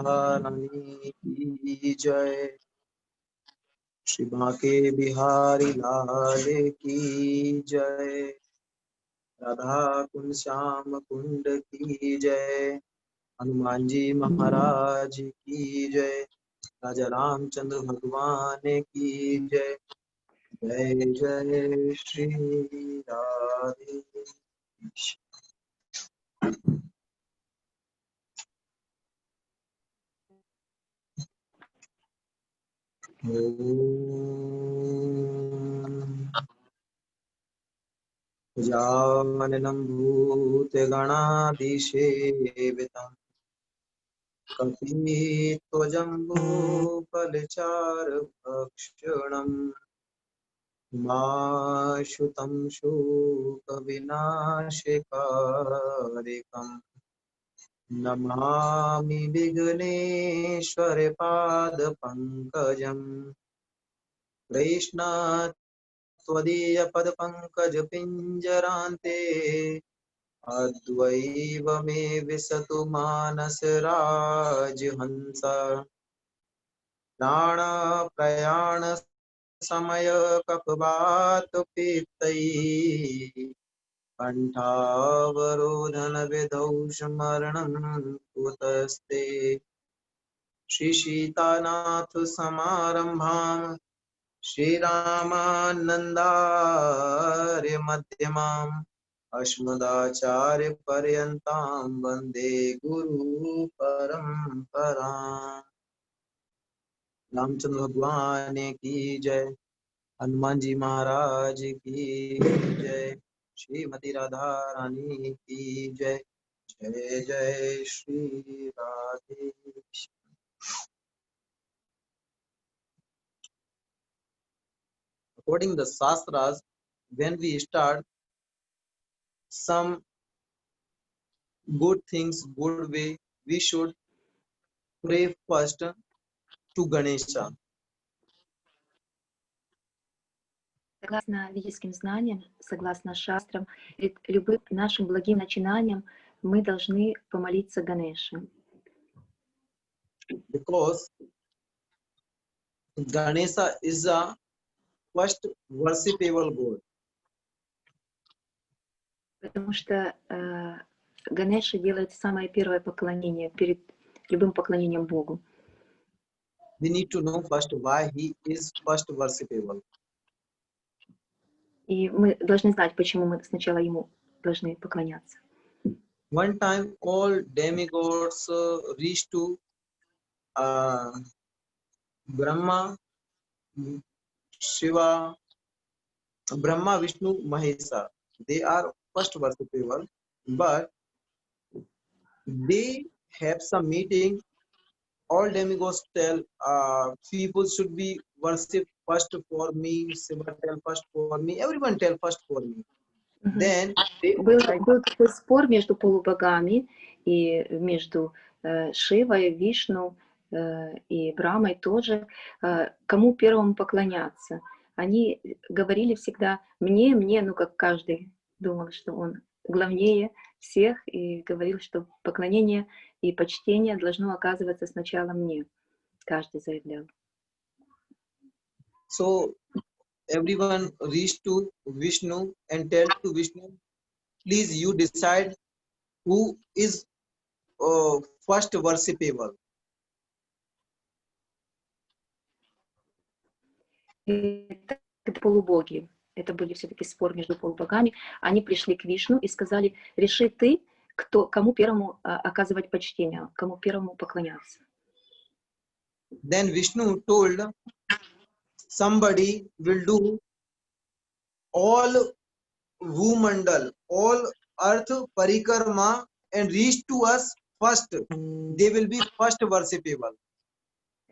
रानी की जय। श्री बांके बिहारी लाल की जय। राधा कुंड श्याम कुंड की जय। हनुमान जी महाराज की जय। राजा रामचंद्र भगवान की जय। जय जय श्री राधे। गजाननं भूतगणाधिसेवितं कपित्वजम्बूफलचारुभक्षणं उमासुतं शोकविनाशकारिकं नमामि विघ्नेश्वरपादपङ्कजं। त्वदीयपदपङ्कजपिञ्जरान्ते अद्वैव मे विशतु मानसराजहंस। प्राणप्रयाण समय कपवातपित्तैः कण्ठावरोधन विधौ स्मरणं कुतस्ते। श्री सीतानाथ समारंभां श्रीरामानन्दार्य मध्यमाम् अस्मदाचार्य पर्यन्तां वन्दे गुरु परम्पराम्। रामचंद्र भगवान की जय। हनुमान जी महाराज की जय। श्रीमती राधा रानी की जय। जय जय श्री Radhe. According to the Shastras, when we start some good things, good way, we should pray first to Ganesha. Согласно ведическим знаниям, согласно шастрам, перед любым нашим благим начинанием мы должны помолиться Ганеше. Because Ganesha is the first worshipable God. Потому что Ганеша делает самое первое поклонение перед любым поклонением Богу. We need to know first why he is first worshipable. И мы должны знать, почему мы сначала ему должны поклоняться. One time all demigods reached to Brahma, Shiva, Brahma, Vishnu, Mahesa. They are first worshipable, but they have some meeting. All demigods tell people should be worshipped first for me. Shiva tell first for me. Everyone tell first for me. Then был такой спор между полубогами и между Шивой, Вишну и Брамой тоже, кому первому поклоняться. Они говорили всегда мне, ну как каждый думал, что он главнее всех, и говорил, что поклонение и почтение должно оказываться сначала мне. Каждый заявлял. So everyone reached to Vishnu and tell to Vishnu, please you decide who is first worshipable. Это полубоги. Это были все-таки спор между полубогами. Они пришли к Вишну и сказали: реши ты, кому первому оказывать почтение, кому первому поклоняться. Then Vishnu told somebody will do all Bhumandal, all earth parikrama and reach to us first. They will be first worshipable.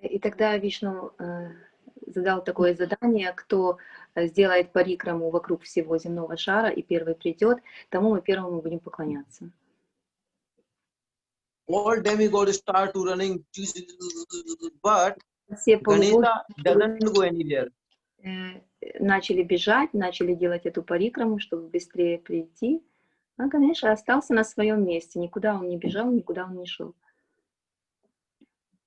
И тогда Вишну задал такое задание: кто сделает парикраму вокруг всего земного шара и первый придет, тому мы первому будем поклоняться. All demigods start to running, but Все Ganesha doesn't go anywhere. Начали бежать, начали делать эту парикраму, чтобы быстрее прийти. А Ганеша остался на своем месте. Никуда он не бежал, никуда он не шел.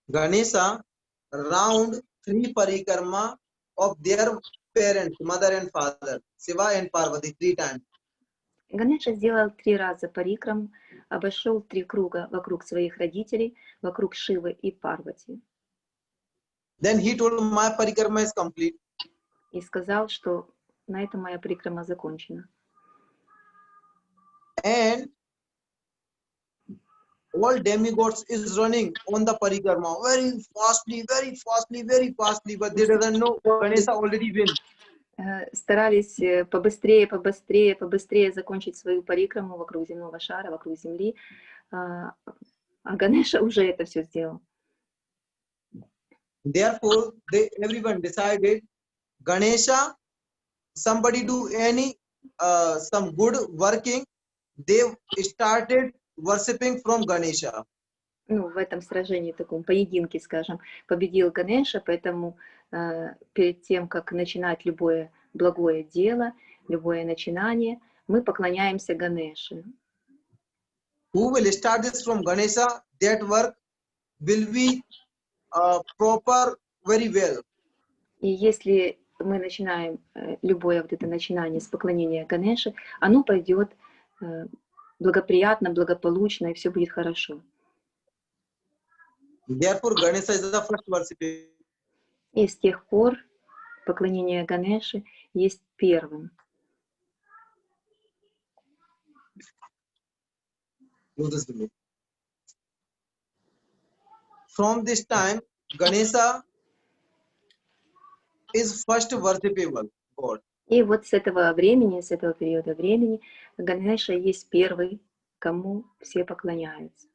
Ganesha round 3 parikrama of their parents, mother and father, Shiva and Parvati, 3 times. Ганеша сделал 3 раза парикрам, обошел 3 круга вокруг своих родителей, вокруг Шивы и Парвати. Then he told, my parikrama is complete. И сказал, что на этом моя парикрама закончена. And all demigods is running on the parikrama very fastly, but they doesn't know Ganesha already win. Старались побыстрее закончить свою парикраму вокруг земного шара, вокруг Земли, а Ганеша уже это все сделал. Therefore, everyone decided, Ganesha, somebody do any some good working, they started worshipping from Ganesha. Ну, в этом сражении, таком поединке, скажем, победил Ганеша, поэтому перед тем, как начинать любое благое дело, любое начинание, мы поклоняемся Ганеше. Who will start this from Ganesha, that work will be proper very well. И если мы начинаем любое вот это начинание с поклонения Ганеше, оно пойдет благоприятно, благополучно, и все будет хорошо. Therefore, Ganesha is the first worshipper. И с тех пор поклонение Ганеше есть первым. From this time, Ganesha is first worshipable God. И вот с этого времени, с этого периода времени, Ганеша есть первый, кому все поклоняются.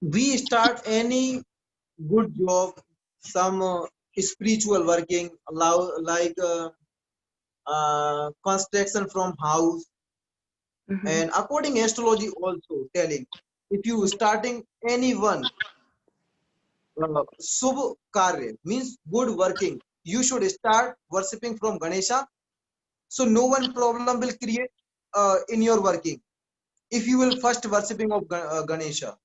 We start any good job, some spiritual working, like construction from house, and according astrology also telling, if you starting anyone Subh Karya means good working, you should start worshipping from Ganesha, so no one problem will create in your working if you will first worshipping of Ganesha.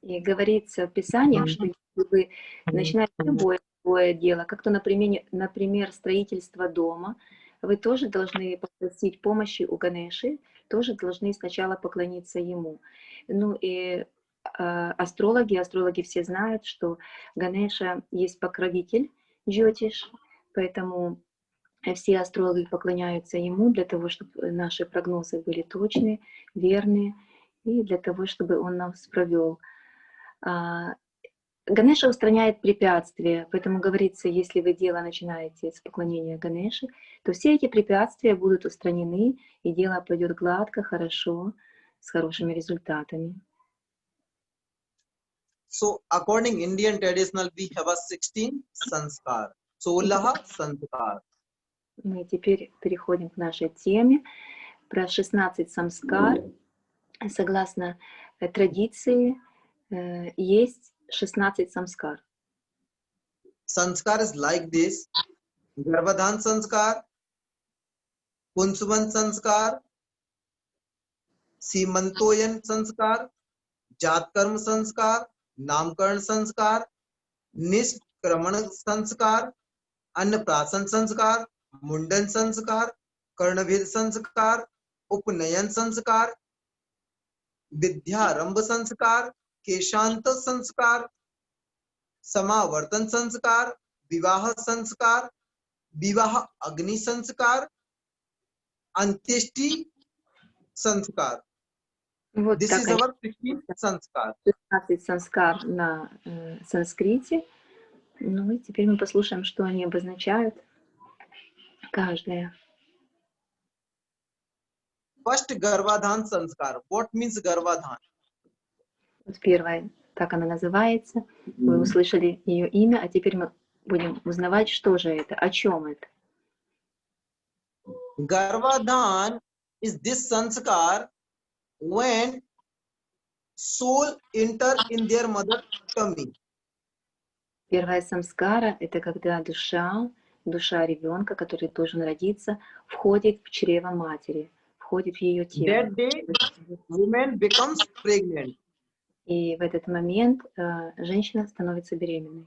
И говорится в Писаниях, что если вы начинаете любое дело, как то, например, строительство дома, вы тоже должны попросить помощи у Ганеши, тоже должны сначала поклониться ему. Ну и астрологи все знают, что Ганеша есть покровитель Джотиш, поэтому все астрологи поклоняются ему для того, чтобы наши прогнозы были точные, верные, и для того, чтобы он нас провел. Ганеша устраняет препятствия, поэтому говорится, если вы дело начинаете с поклонения Ганеши, то все эти препятствия будут устранены, и дело пойдет гладко, хорошо, с хорошими результатами. So, according Indian traditional, we have a 16 sanskar. 16 sanskar. Мы теперь переходим к нашей теме про 16 самскар. Согласно традиции, есть 16 самскар. Sanskar is like this: Garbhadhan sanskar, Punsuvan sanskar, Simantoyan sanskar, Jatkarm sanskar, Namkaran sanskar, Nishkraman sanskar, Annaprasan sanskar, Mundan sanskar, Karnabhed sanskar, Upnayan sanskar, Vidyarambha sanskar, Keshanta sanskar, Samavartan sanskar, Vivaha sanskar, Vivaha Agni sanskar, Antyeshti sanskar. Вот This is our 16 sanskar. 16 санскар на санскрите. Ну и теперь мы послушаем, что они обозначают. Каждая. First, Garbhadhan sanskar. What means Garbhadhan? Вот первая, так она называется. Вы услышали ее имя, а теперь мы будем узнавать, что же это, о чем это. Garbhadhan is this sanskar when soul enter in their mother tummy. Первая самскара — это когда душа ребенка, который должен родиться, входит в чрево матери, входит в ее тело. That day, woman becomes pregnant. И в этот момент женщина становится беременной.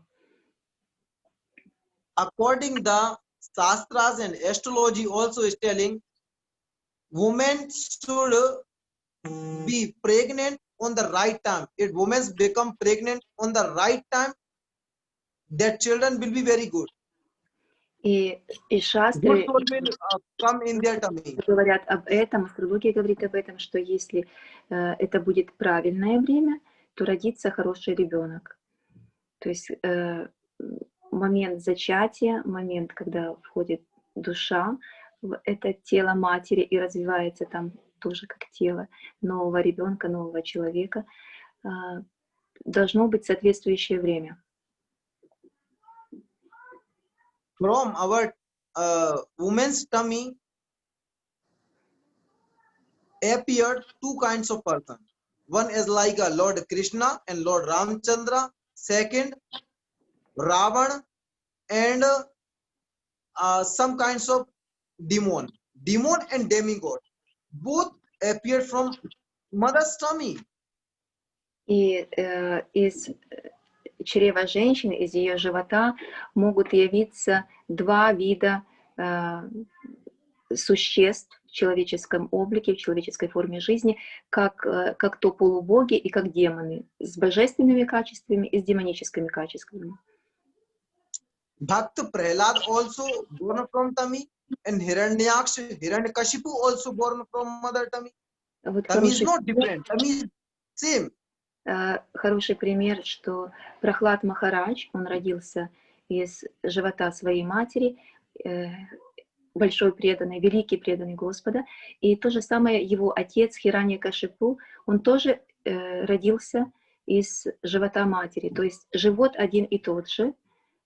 According the Shastras and astrology also is telling, women should be pregnant on the right time. If women become pregnant on the right time, their children will be very good. И Good шастры soul will come in their tummy. говорят об этом, астрология говорит об этом, что если это будет правильное время, то родится хороший ребенок. То есть момент зачатия, момент, когда входит душа в это тело матери и развивается там тоже как тело нового ребенка, нового человека, должно быть соответствующее время. From our woman's tummy appeared two kinds of person. One is like a Lord Krishna and Lord Ramchandra. Second, Ravan and some kinds of demon and demigod. Both appeared from mother's tummy. И из чрева женщины, из ее живота могут явиться два вида существ в человеческом облике, в человеческой форме жизни, как то полубоги и как демоны, с божественными качествами и с демоническими качествами. Bhakt Prahlad also born from tummy, and Hiranyakashipu also born from mother tummy. Вот Tummy is not different. Tummy is same. Хороший пример, что Прахлад Махарадж, он родился из живота своей матери, большой преданный, великий преданный Господа, и то же самое его отец Хираньякашипу, он тоже родился из живота матери, то есть живот один и тот же,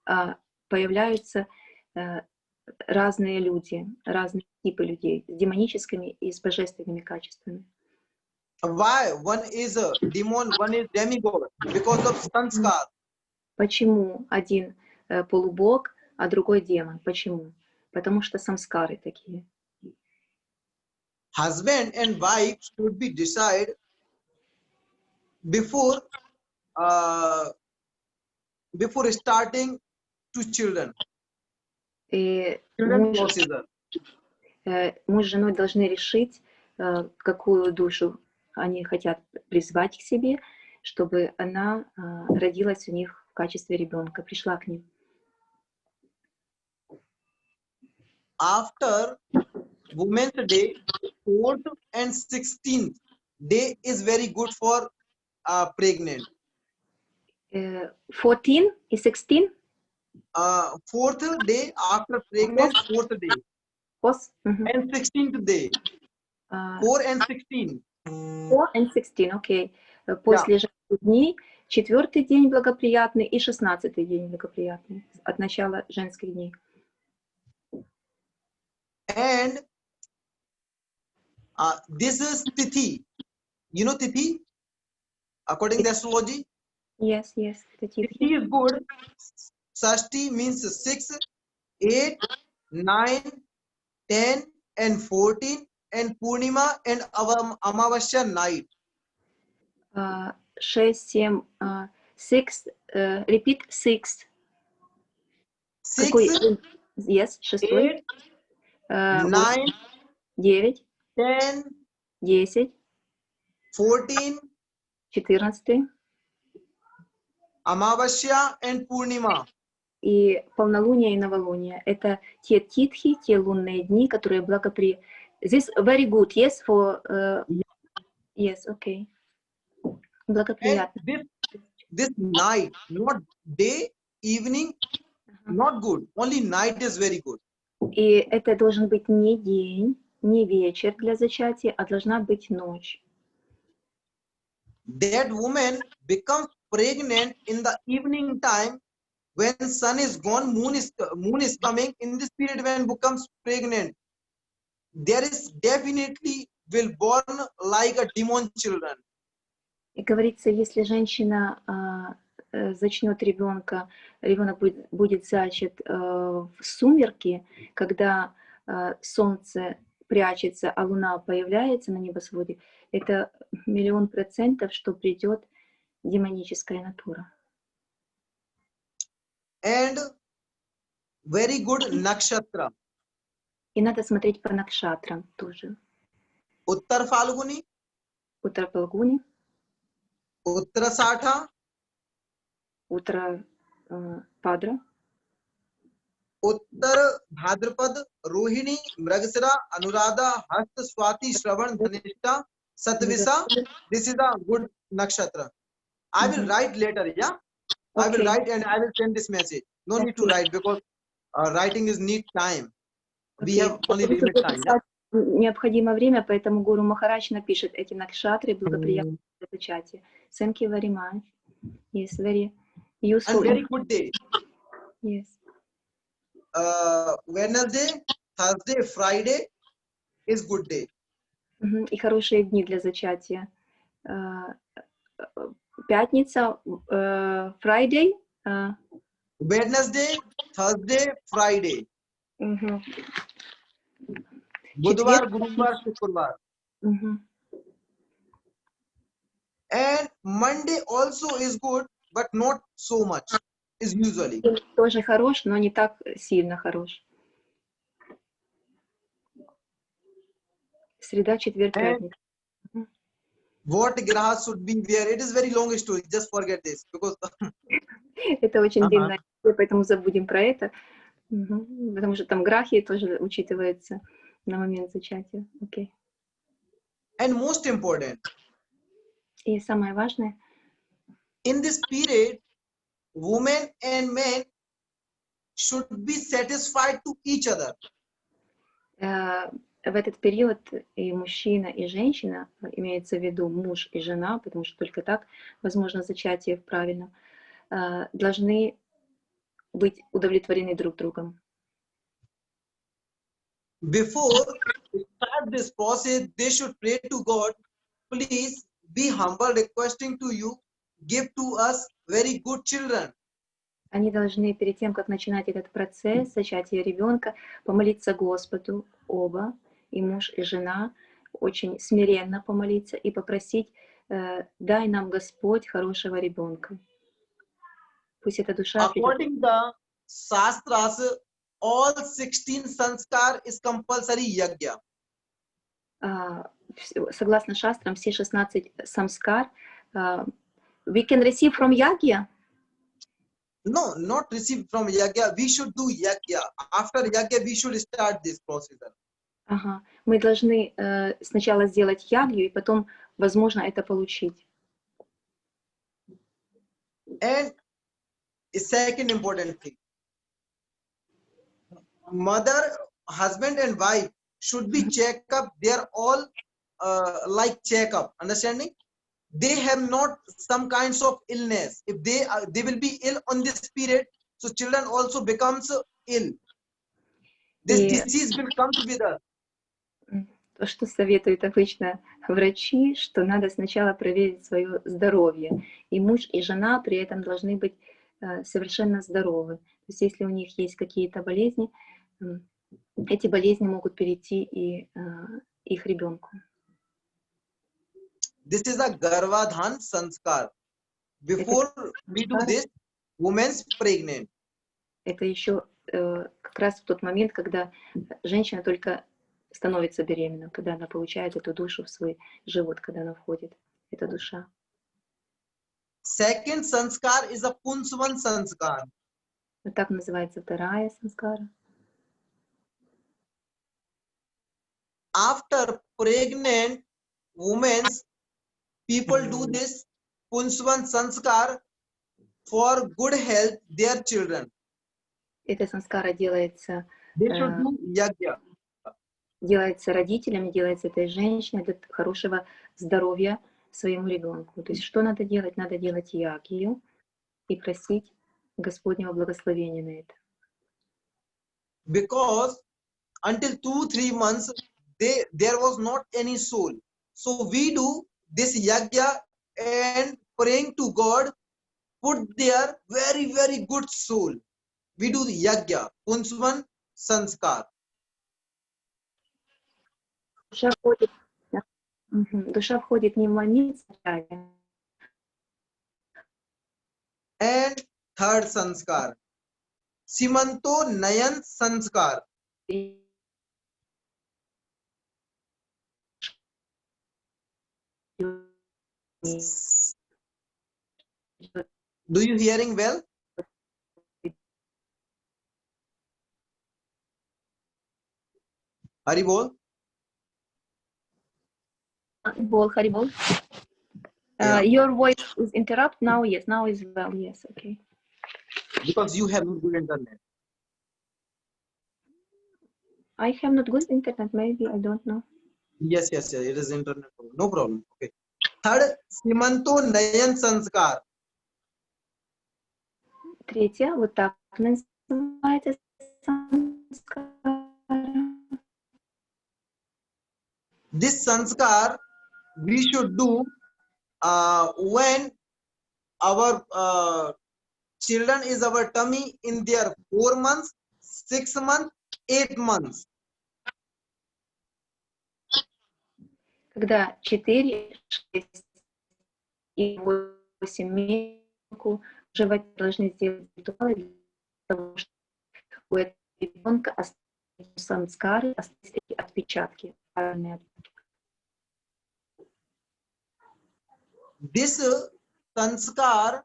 а появляются разные люди, разные типы людей с демоническими и с божественными качествами. Why one is a demon, one is demigod? Because of sanskar. Почему один полубог, а другой демон? Почему? Потому что самскары такие. Husband and wife should be decided before starting to children. И Children procedure. муж с женой должны решить, какую душу они хотят призвать к себе, чтобы она родилась у них в качестве ребенка, пришла к ним. After Women's Day, 4th and 16th day is very good for pregnant. 14 и 16? 4th day after pregnant, 4th day. And 16th day. 4 and 16. 4 and 16, окей. После женских дней 4-й день благоприятный и 16-й день благоприятный от начала женских дней. And this is Tithi. You know Tithi? According to astrology? Yes. Tithi is good. Sashti means 6, 8, 9, 10 and 14 and Purnima and Amavasya night. 6, 7, 6, repeat 6. 6, yes, 6, 8, 9, 9, 10, 10, 14, 14, Amavasya and Purnima. И полнолуние и новолуние — это те титхи, те лунные дни, которые благоприятны. This very good, yes, for yes, okay. Благоприятно. This night, not day, evening, not good. Only night is very good. И это должен быть не день, не вечер для зачатия, а должна быть ночь. That woman becomes pregnant in the evening time when sun is gone, moon is coming. In this period when becomes pregnant, there is definitely will born like a demon children. И говорится, если женщина зачнет ребенок будет зачат в сумерки, когда солнце прячется, а луна появляется на небосводе, это 1000000%, что придет демоническая натура. And very good nakshatra. И надо смотреть по накшатрам тоже. Uttar Falguni, Утро Фалгуни, Uttarasatha, утро Падра, Uttar Bhadrapad, Rohini, Mragasira, Anuradha, Hasta, Swati, Shravan, Dhanishta, Satvisa. This is a good nakshatra. I will write later, yeah? I will Okay. write and I will send this message. No need to Okay. write because writing is need time. We Окей. have only Потому что limit time, yeah? записать необходимо время, поэтому Гуру Махарадж напишет эти накшатры благоприятные для зачатия. Thank you very much. Yes, very useful. And very good day. Yes. Wednesday, Thursday, Friday is good day. Мгм. И хорошие дни для зачатия. Пятница, Friday. Wednesday, Thursday, Friday. Мгм. Budhvar, Четверг. Guruvar, Shukrvar. Мгм. And Monday also is good, but not so much. Is usually. Тоже хорош, но не так сильно хорош. Среда, четверг, And пятница. what grahas should be where? It is very long story. Just forget this because Это очень длинная история, поэтому забудем про это. Мгм. Потому что там грахи тоже учитывается на момент зачатия. Окей. and most important И самое важное, in this period, women and men should be satisfied to each other. в этот период и мужчина, и женщина, имеется в виду муж и жена, потому что только так возможно зачатие в правильном, должны быть удовлетворены друг другом. Before we start this process, they should pray to God, please be humble, requesting to you, give to us very good children. Они должны перед тем, как начинать этот процесс зачатия ребенка, помолиться Господу оба, и муж, и жена, очень смиренно помолиться и попросить, дай нам Господь хорошего ребенка. Пусть эта душа придет. According to the Shastras, all 16 sanskar is compulsory yajna. Согласно шастрам, все 16 самскар we can receive from yagya. No, not receive from yajna. We should do yajna. After yajna, we should start this procedure. Ага. Мы должны сначала сделать ягью, и потом, возможно, это получить. And a second important thing, mother, husband and wife should be check up. They are all like check up, understanding? They have not some kinds of illness. If they will be ill on this period, so children also becomes ill. This disease will come with us. То, что советуют обычно врачи, что надо сначала проверить свое здоровье. И муж, и жена при этом должны быть совершенно здоровы. То есть если у них есть какие-то болезни, эти болезни могут перейти и их ребенку. This is a Garvadhan Sanskar. Before we do this, woman's pregnant. Это еще как раз в тот момент, когда женщина только становится беременна, когда она получает эту душу в свой живот, когда она входит, эта душа. Second sanskar is a Punsvan sanskar. Вот так называется вторая санскара. After pregnant women, people do this Punsvan sanskar for good health their children. Эта санскара делается, They should do yajna. делается родителями, делается этой женщиной для хорошего здоровья своему ребенку. То есть что надо делать? Надо делать ягью и просить Господнего благословения на это. Because until 2-3 months there was not any soul, so we do this yajna and praying to God, put their very very good soul. We do the yajna, Punsvan sanskar. Душа входит не в момент зачатия, थर्ड संस्कार, सीमंतो नयन संस्कार। Do you hearing well? Hari बोल। Haribol. Yeah. Your voice is interrupt now. Yes, now is well. Yes, okay. Because you have good internet. I have not good internet. Maybe I don't know. Yes, yes, yes. It is internet. No problem. Okay. Third, सीमंतो नयन संस्कार. Третье, вот так называется самскара. This sanskar we should do when our children is our tummy in their 4 months, 6 months, 8 months. Когда 4, 6 и 8 месяцев в животе должны сделать ритуалы для того, чтобы у этого ребенка остались самскары, остались эти отпечатки. This sanskar,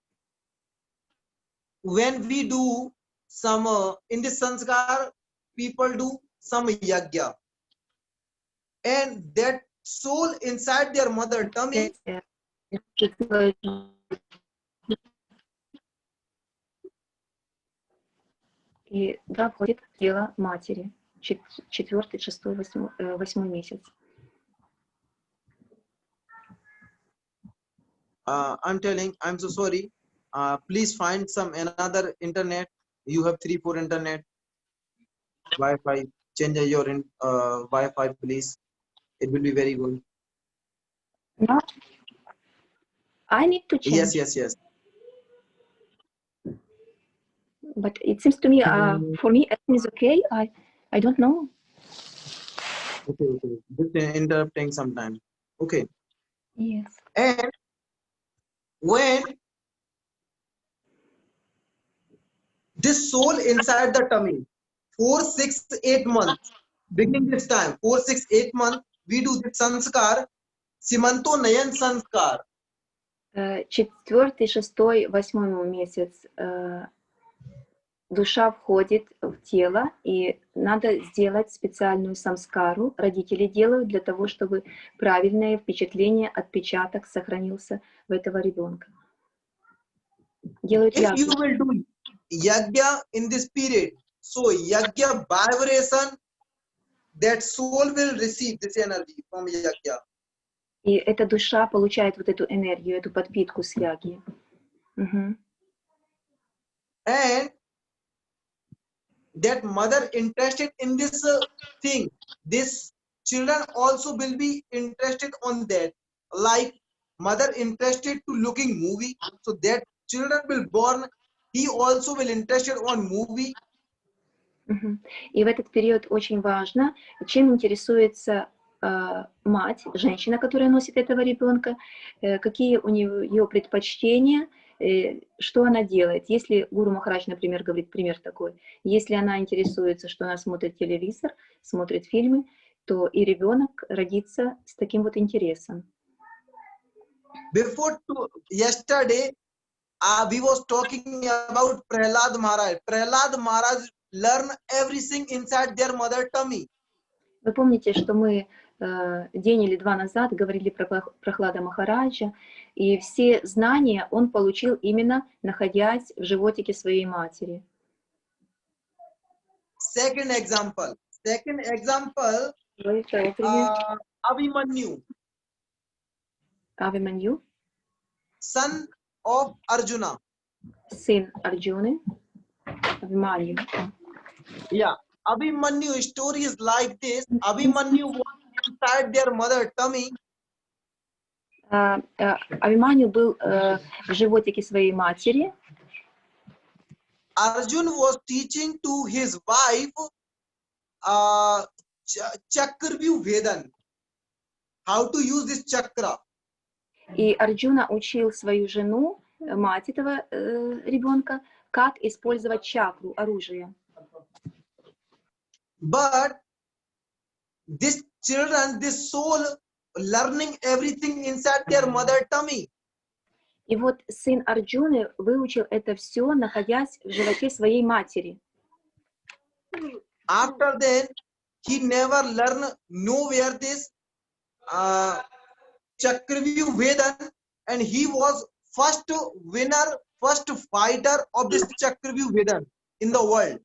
when we do some in this sanskar, people do some yagya, and that soul inside their mother tummy и да, входит в тело матери. 4-й, 6-й, 8-й месяц. I'm telling, I'm so sorry. Please find some another internet. You have 3-4 internet, Wi-Fi. Change your Wi-Fi, please. It will be very good. No, I need to change. Yes, yes, yes. But it seems to me, for me, everything is okay. I don't know. Okay, okay. Just interrupting sometime. Okay. Yes. And when this soul inside the tummy, 4, 6, 8 months, beginning this time, 4, 6, 8 months, we do this sanskar, Simanto Nayan sanskar. 4-й, 6-й, 8-й месяц душа входит в тело, и надо сделать специальную самскару. Родители делают для того, чтобы правильное впечатление, отпечаток сохранился в этого ребенка. Делают If ягью. you will do yagya in this period, so yagya vibration, that soul will receive this energy from yagya. И эта душа получает вот эту энергию, эту подпитку с яги. And that mother interested in this thing, this children also will be interested on that. Like mother interested to looking movie, so that children will born, he also will interested on movie. И в этот период очень важно, чем интересуется мать, женщина, которая носит этого ребенка, какие у нее ее предпочтения, что она делает. Если Гуру Махарадж, например, говорит пример такой, если она интересуется, что она смотрит телевизор, смотрит фильмы, то и ребенок родится с таким вот интересом. Before yesterday, we was talking about Prahlad Maharaj. Prahlad Maharaj learn everything inside their mother tummy. Вы помните, что мы день или два назад говорили про Прахлада Махараджа, и все знания он получил именно находясь в животике своей матери. Second example, Abhimanyu. Abhimanyu, Son of Arjuna. Сын Арджуны. Abhimanyu. Yeah, Abhimanyu story is like this. Abhimanyu was inside their mother tummy. Abhimanyu был в животике своей матери. Arjun was teaching to his wife Chakravyuh Vedan, how to use this chakra. И Арджуна учил свою жену, мать этого ребенка, как использовать чакру, оружие. But this children, this soul, learning everything inside their mother tummy. И вот сын Арджуны выучил это все, находясь в животе своей матери. After then, he never learned nowhere this Chakravyuh Vedan, and he was first winner, first fighter of this Chakravyuh Vedan in the world.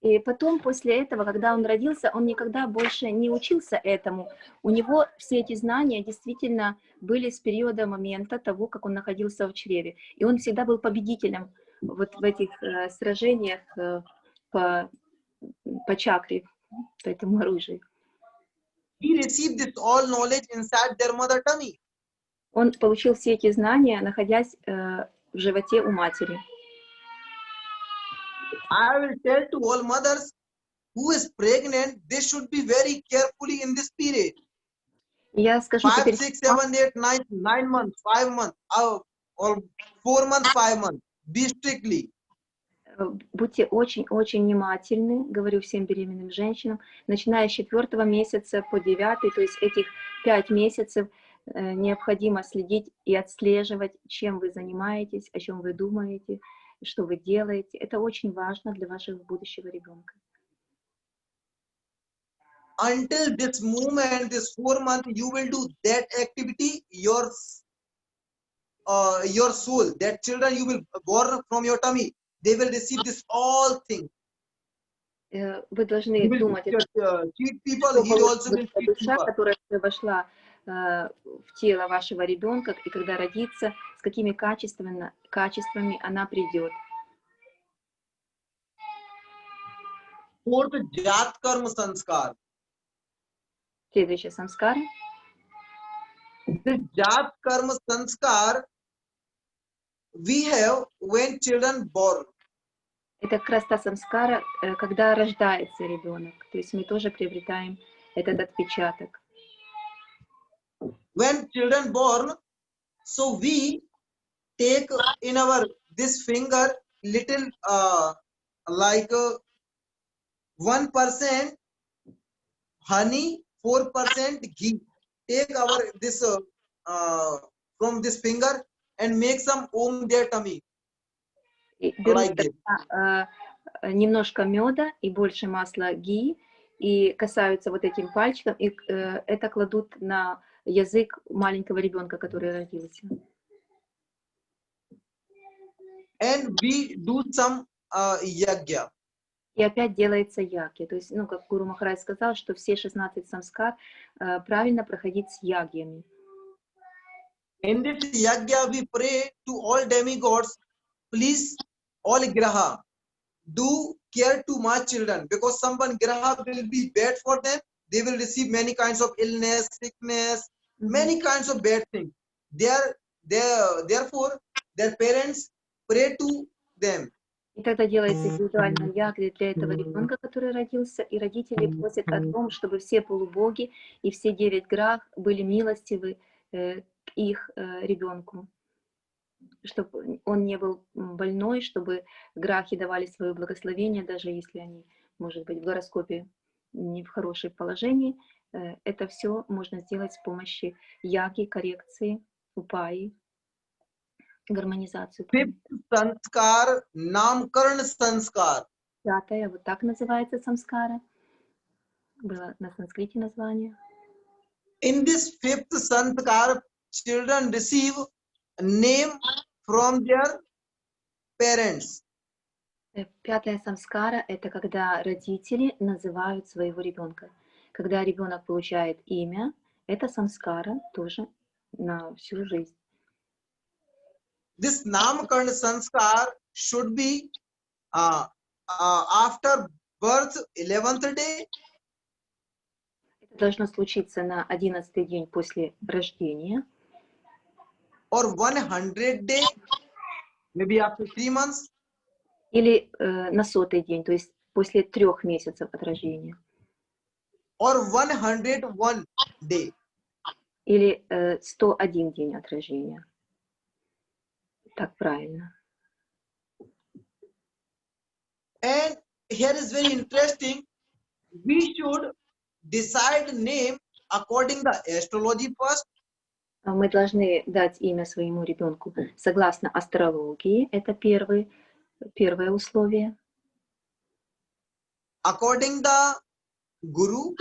И потом, после этого, когда он родился, он никогда больше не учился этому. У него все эти знания действительно были с периода момента того, как он находился в чреве. И он всегда был победителем вот в этих сражениях по чакре, по этому оружию. He received this all knowledge inside their mother tummy. Он получил все эти знания, находясь в животе у матери. I will tell to all mothers who is pregnant, they should be very carefully in this period. Я скажу 5, теперь, 6, 7, 8, 9 months, 5 months, or 4 months, 5 months. Be strictly. будьте очень-очень внимательны, говорю всем беременным женщинам, начиная с 4 месяца по 9, то есть этих 5 месяцев необходимо следить и отслеживать, чем вы занимаетесь, о чем вы думаете, что вы делаете. Это очень важно для вашего будущего ребенка. Until this moment, this 4 months, you will do that activity, your soul, that children you will born from your tummy, they will receive this all things. Вы должны He will думать, cheat people, he also will cheat душа, people. которая вошла в тело вашего ребенка, и когда родится, с какими качествами она придет. Fourth, Jat Karma Sanskar. Следующая самскара. This Jat Karma Sanskar we have when children born. Это как раз та самскара, когда рождается ребенок. То есть мы тоже приобретаем этот отпечаток. When children born, so we take in our this finger little like 1% honey, 4% ghee. Take our this from this finger and make some om their tummy. И берут Like this. немножко меда и больше масла ги, и касаются вот этим пальчиком, и это кладут на язык маленького ребенка, который родился. And we do some yagya. И опять делается яги. То есть, ну, как Гуру Махарадж сказал, что все 16 самскар правильно проходить с ягьями. In this yagya, we pray to all demigods, please, all graha, do care to my children, because someone graha will be bad for them. They will receive many kinds of illness, sickness, many kinds of bad things. Therefore, their parents pray to them. И тогда делается индивидуальная ягля для этого ребенка, который родился, и родители просят о том, чтобы все полубоги и все 9 грах были милостивы к их ребенку, чтобы он не был больной, чтобы грахи давали свое благословение, даже если они, может быть, в гороскопе не в хорошем положении. Это все можно сделать с помощью яги, коррекции, упаи, гармонизацию. Fifth sanskar, namkaran sanskar. 5, вот так называется самскара. Было на санскрите название. In this fifth sanskar, children receive a name from their parents. 5 самскара — это когда родители называют своего ребенка. Когда ребенок получает имя, это самскара тоже на всю жизнь. This namkaran sanskar should be after birth 11th day. Это должно случиться на 11-й день после рождения. Or 100 day, maybe after 3 months. Или на 100-й день, то есть после 3 месяцев от рождения. Or 101 day. Или 101 день от рождения. Так правильно. And here is very interesting. We should decide name according the astrology first. Мы должны дать имя своему ребенку согласно астрологии. Это первое условие. According the guru.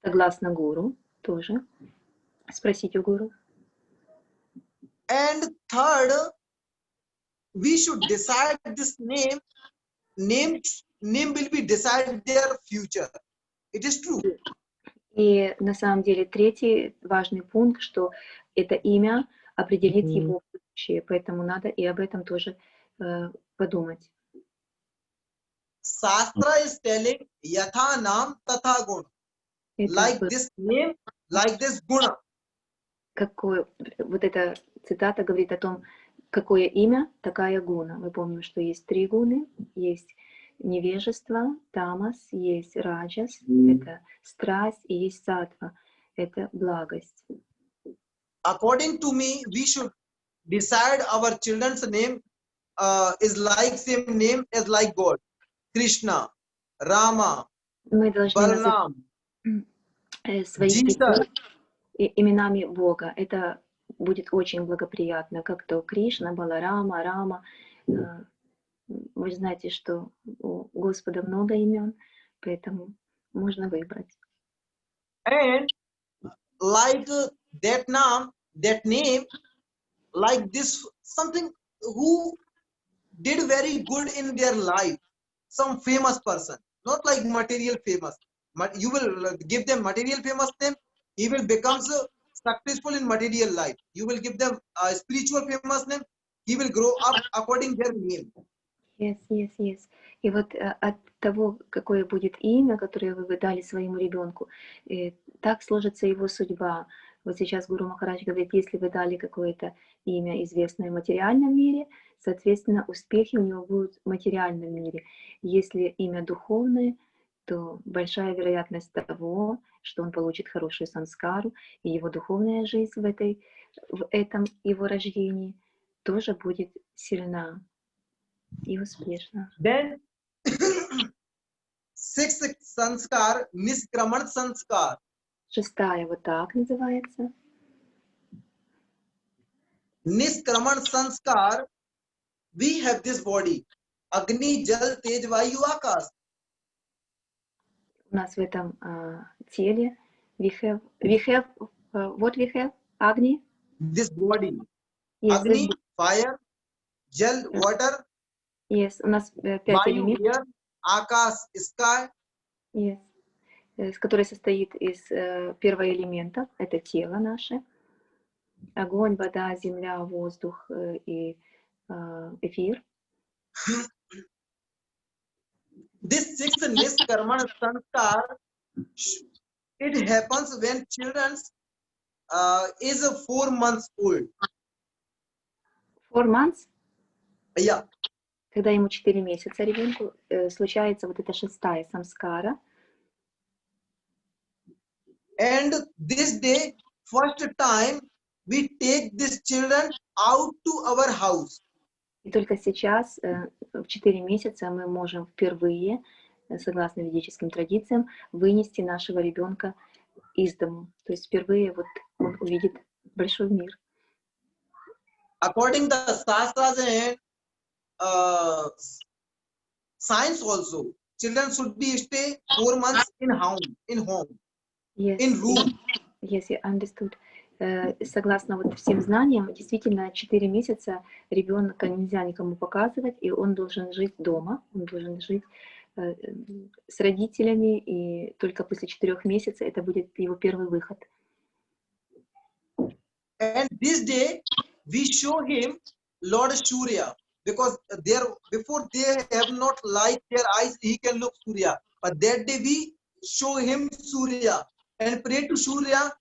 Согласно гуру тоже. Спросить у гуру. And third, we should decide this name. Name will be decide their future. It is true. И на самом деле третий важный пункт, что это имя определит его будущее, поэтому надо и об этом тоже подумать. Shastra is telling yatha nam tatha guna. Like this name, like this guna. Вот эта цитата говорит о том, какое имя, такая гуна. Мы помним, что есть три гуны. Есть невежество, тамас, есть раджас, это страсть, и есть саттва, это благость. According to me, we should decide our children's name is like same name as like God. Krishna, Rama, Balaram, своих детей именами Бога. Это будет очень благоприятно, как то Кришна, Баларама, Рама. Вы знаете, что у Господа много имен, поэтому можно выбрать. And like that name, like this, something who did very good in their life, some famous person, not like material famous. You will give them material famous name, he will become successful in material life. You will give them a spiritual famous name, he will grow up according to their name. Yes. И вот от того, какое будет имя, которое вы дали своему ребенку, так сложится его судьба. Вот сейчас Гуру Махарадж говорит, если вы дали какое-то имя, известное в материальном мире, соответственно, успехи у него будут в материальном мире. Если имя духовное, то большая вероятность того, что он получит хорошую самскару, и его духовная жизнь в этом его рождении тоже будет сильна и успешна. Then sixth sanskar, Niskraman sanskar. Шестая вот так называется. Niskraman sanskar, we have this body. Agni, Jal, Tej, Vayu, Akas. У нас в этом теле we have what we have? Agni? This body. Yes, Agni, fire, Jal, water, yes, у нас 5 Vayu, элементов. air, Akas, sky. Yes. Который состоит из первоэлементов, это тело наше, огонь, вода, земля, воздух и эфир. This sixth Niskarman sanskar, it happens when children is 4 months old. 4 months? Yeah. Когда ему 4 месяца ребенку, случается вот эта шестая самскара. And this day, first time, we take these children out to our house. И только сейчас, в 4 месяца, мы можем впервые, согласно ведическим традициям, вынести нашего ребенка из дому. То есть впервые вот он увидит большой мир. According to the Shastras and science also, children should be stay 4 months in home. Yes, in room. Yes, I understood. Согласно вот всем знаниям, действительно 4 месяца ребенка нельзя никому показывать, и он должен жить дома, он должен жить с родителями, и только после 4 месяцев это будет его первый выход. And this day we show him Lord Surya, because before they have not light their eyes, he can look Surya. But that day we show him Surya and pray to Surya.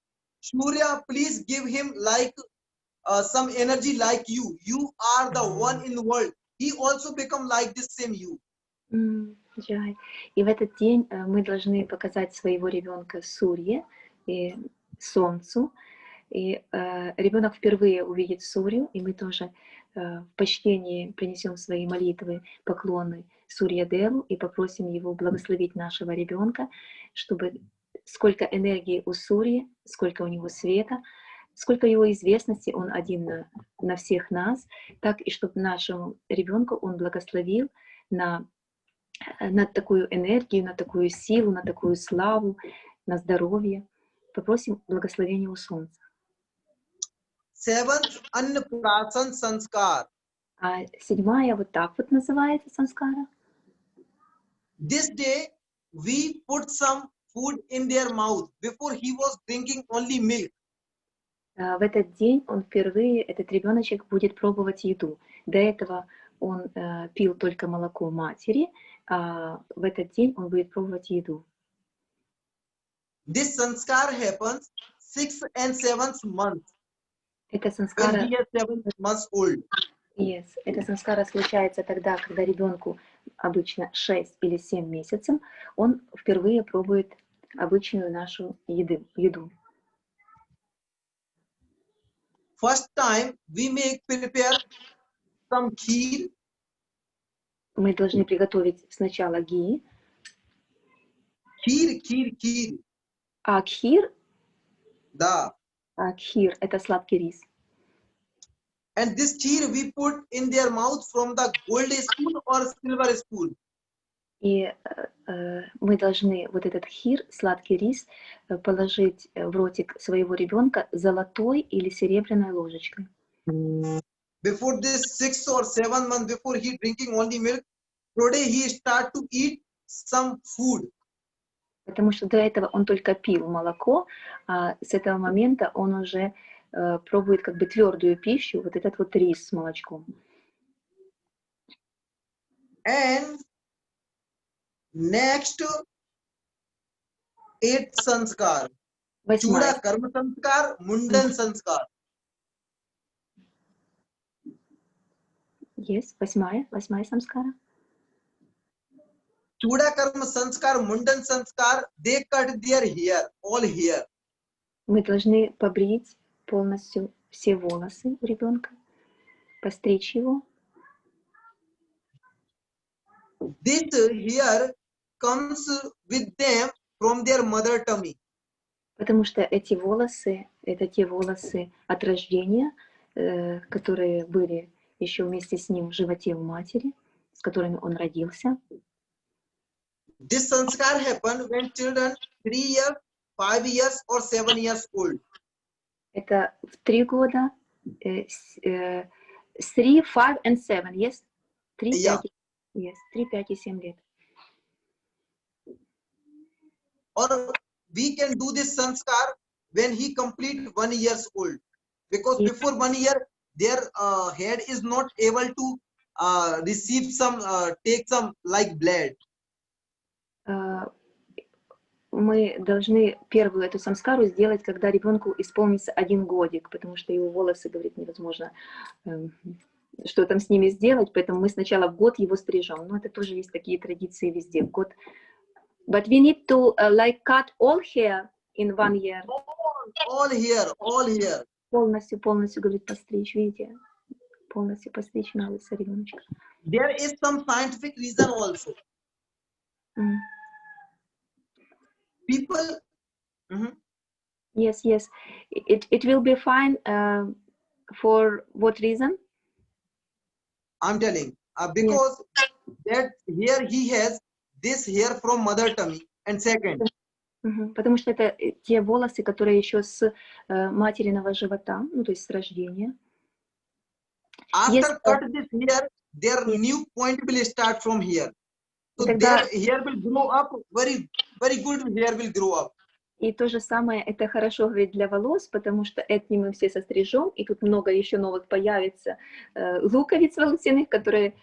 Surya, please give him like some energy like you. You are the one in the world. He also become like this same you. Джай. И в этот день мы должны показать своего ребенка Сурье, и Солнцу. И ребенок впервые увидит Сурью, и мы тоже в почтении принесем свои молитвы, поклоны Сурья-Деву и попросим его благословить нашего ребенка, чтобы сколько энергии у Сурьи, сколько у него света, сколько его известности, он один на всех нас, так и чтобы нашему ребенку он благословил на такую энергию, на такую силу, на такую славу, на здоровье. Попросим благословения у Солнца. Seventh, Annaprasan Sanskar. А седьмая вот так вот называется санскара. This day we put some food in their mouth. Before he was drinking only milk. В этот день он впервые, этот ребеночек, будет пробовать еду. До этого он пил только молоко матери, а в этот день он будет пробовать еду. This sanskar happens 6th and 7th month Это when санскара, he is 7 months old. yes, это санскара случается тогда, когда ребенку обычно 6 или 7 месяцев, он впервые пробует обычную нашу еду. First time we prepare some kheer. Мы должны приготовить сначала ги, Kheer. а кхир Da. это сладкий рис. And this kheer we put in their mouth from the gold spoon or silver spoon. И мы должны вот этот хир, сладкий рис, положить в ротик своего ребенка золотой или серебряной ложечкой. Before this 6 or 7 months, before he drinking only milk, today he start to eat some food. Потому что до этого он только пил молоко, а с этого момента он уже пробует как бы твердую пищу, вот этот вот рис с молочком. And next 8th sanskar. Восьмая. Chuda karma sanskar, mundan sanskar. Есть, восьмая самскара. Chuda karma sanskar, mundan sanskar, they cut their hair, all hair. Мы должны побрить полностью все волосы у ребенка, постричь его. This hair comes with them from their mother tummy. Потому что эти волосы, это те волосы от рождения, которые были еще вместе с ним в животе у матери, с которыми он родился. This sanskar happen when children 3 years, 5 years or 7 years old. Это в 3 года, 3, 5 and 7, yes? 3, 5, Yeah. yes, 3, 5 и 7 лет. Or we can do this sanskar when he complete 1 years old. Because Yeah. before 1 year, their head is not able to receive some, take some like blood. Мы должны первую эту самскару сделать, когда ребенку исполнится 1 годик, потому что его волосы, говорит, невозможно что там с ними сделать, поэтому мы сначала в год его стрижем. Но это тоже есть такие традиции везде, в год. But we need to like cut all hair in 1 year. All here. Полностью, говорит, постричь, видите? Полностью постричь на лысо ребеночка. There is some scientific reason also. People, Yes. It will be fine. For what reason? I'm telling, because that here he has this hair from mother tummy. And second, Потому что это те волосы, которые еще с материного живота, ну то есть с рождения. after cut this hair, their new point will start from here. So Тогда... their hair will grow up, very good hair will grow up. И то же самое, это хорошо, говорит, для волос, потому что эти мы все сострижем, и тут много еще новых появится луковиц волосяных, которые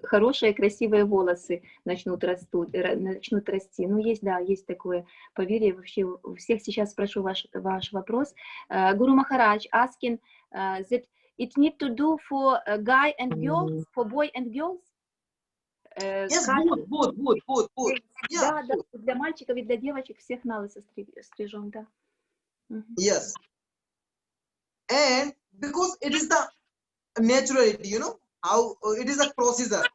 хорошие, красивые волосы начнут расти. Ну, есть такое поверье. Вообще, у всех сейчас спрошу ваш вопрос. Гуру Махарадж asking that it need to do for guy and girls, for boy and girls? Yes, both. Yeah, Да, для мальчиков и для девочек всех на лысо стрижем, да. Yes. And because it is the naturality, you know, how it is a procedure to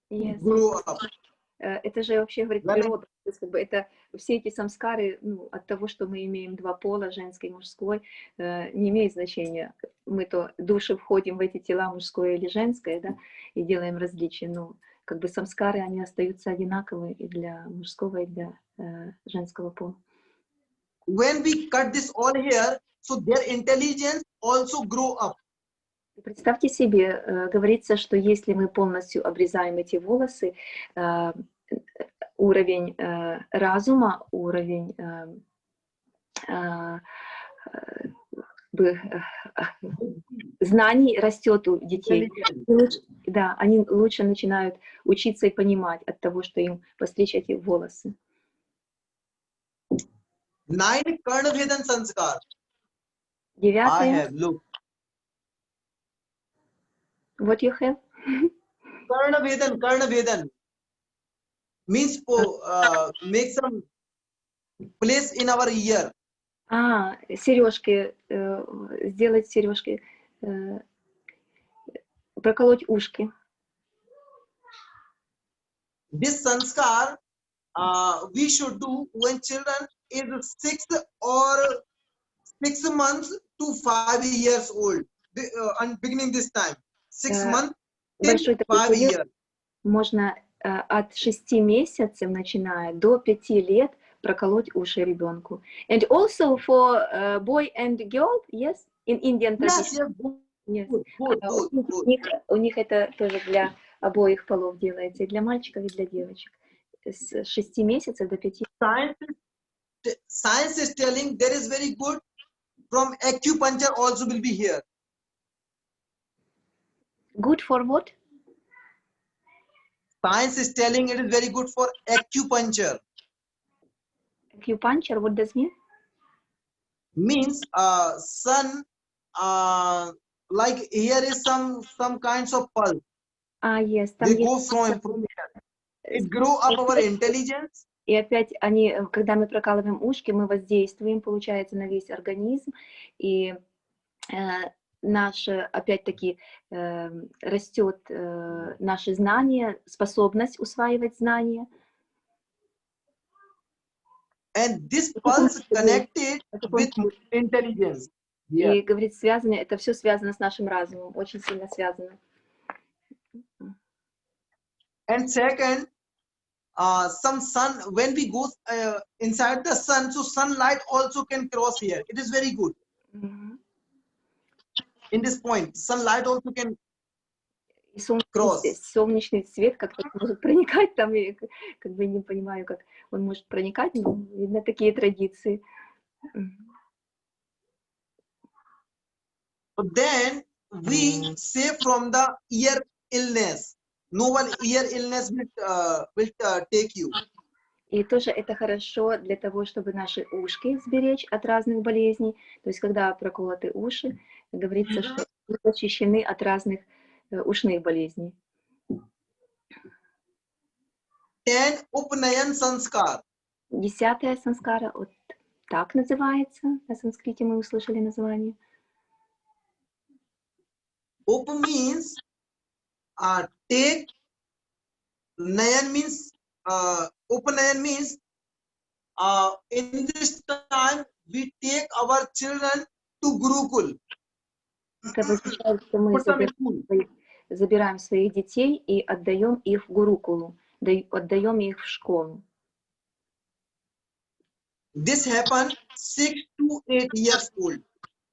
Yes. grow up. Это же вообще, говорит, When природа. То есть, как бы это все эти самскары, ну, от того, что мы имеем два пола, женский и мужской, не имеет значения. Мы то души входим в эти тела, мужское или женское, да, и делаем различия. Но как бы самскары, они остаются одинаковые и для мужского, и для женского пола. when we cut this all hair, so their intelligence also grow up. Представьте себе, говорится, что если мы полностью обрезаем эти волосы, уровень разума, уровень знаний растет у детей. Да, они лучше начинают учиться и понимать от того, что им постричь эти волосы. 9 Karnavedan Sanskar. I Девятое. have, look. What you have? Karnavedan means make some place in our ear. Сережки, сделать сережки, проколоть ушки. This sanskar we should do when children is 6 months to 5 years old. And beginning this time, 6 months till 5 years. Можно от 6 месяцев, начиная до 5 лет, проколоть уши ребенку. And also for boy and girl, yes, in Indian tradition. Yes, Yes. good. У них это тоже для обоих полов делается, и для мальчиков, и для девочек. С 6 месяцев до 5. Science is telling there is very good from acupuncture also will be here. Good for what? Science is telling it is very good for acupuncture. Acupuncture, what does mean? Means sun, like here is some kinds of pulse. Yes. They go from here. It grow up our intelligence. И опять они, когда мы прокалываем ушки, мы воздействуем, получается, на весь организм, и наше, опять-таки, растет наше знание, способность усваивать знания. And this pulse connected with intelligence. И, говорит, связано, это все связано с нашим разумом, очень сильно связано. And second, some sun, when we go inside the sun, so sunlight also can cross here. It is very good. In this point, sunlight also can cross. Солнечный свет как-то может проникать там, я как бы не понимаю, как он может проникать, но видно такие традиции. Then we say from the ear illness. No one ear illness will take you. И тоже это хорошо для того, чтобы наши ушки сберечь от разных болезней. То есть, когда проколоты уши, говорится, что мы защищены от разных ушных болезней. 10 Upnayan Sanskar. 10 санскара, вот так называется. На санскрите мы услышали название. Up means take. Nayan means Upnayan means in this time we take our children to Gurukul. Это означает, что мы забираем своих детей и отдаем их в Гурукулу, отдаем их в школу. This happened 6 to 8 years old.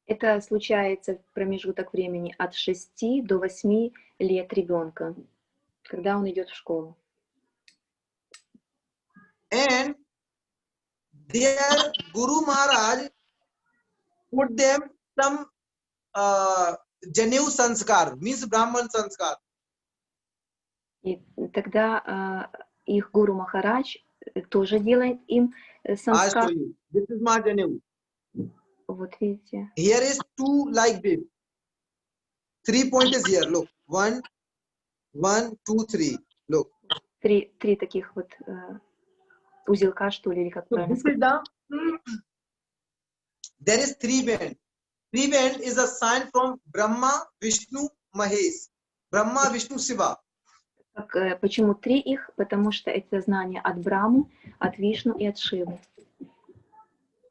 Это случается в промежуток времени от 6 до 8 лет ребенка, когда он идет в школу. And their Guru Maharaj put them some Janev Sanskar, means Brahman Sanskar. И тогда их Гуру Махарадж тоже делает им санскар. This is my Janev. Вот видите. Here is 2 like this. 3 points is here. Look, 1, 2, 3. Look. Три таких вот узелка, что ли, или как правильно сказать. There is 3 band. 3 band is a sign from Brahma, Vishnu, Mahesh, Brahma, Vishnu, Shiva. Почему 3 их? Потому что это знание от Брамы, от Вишну и от Шивы.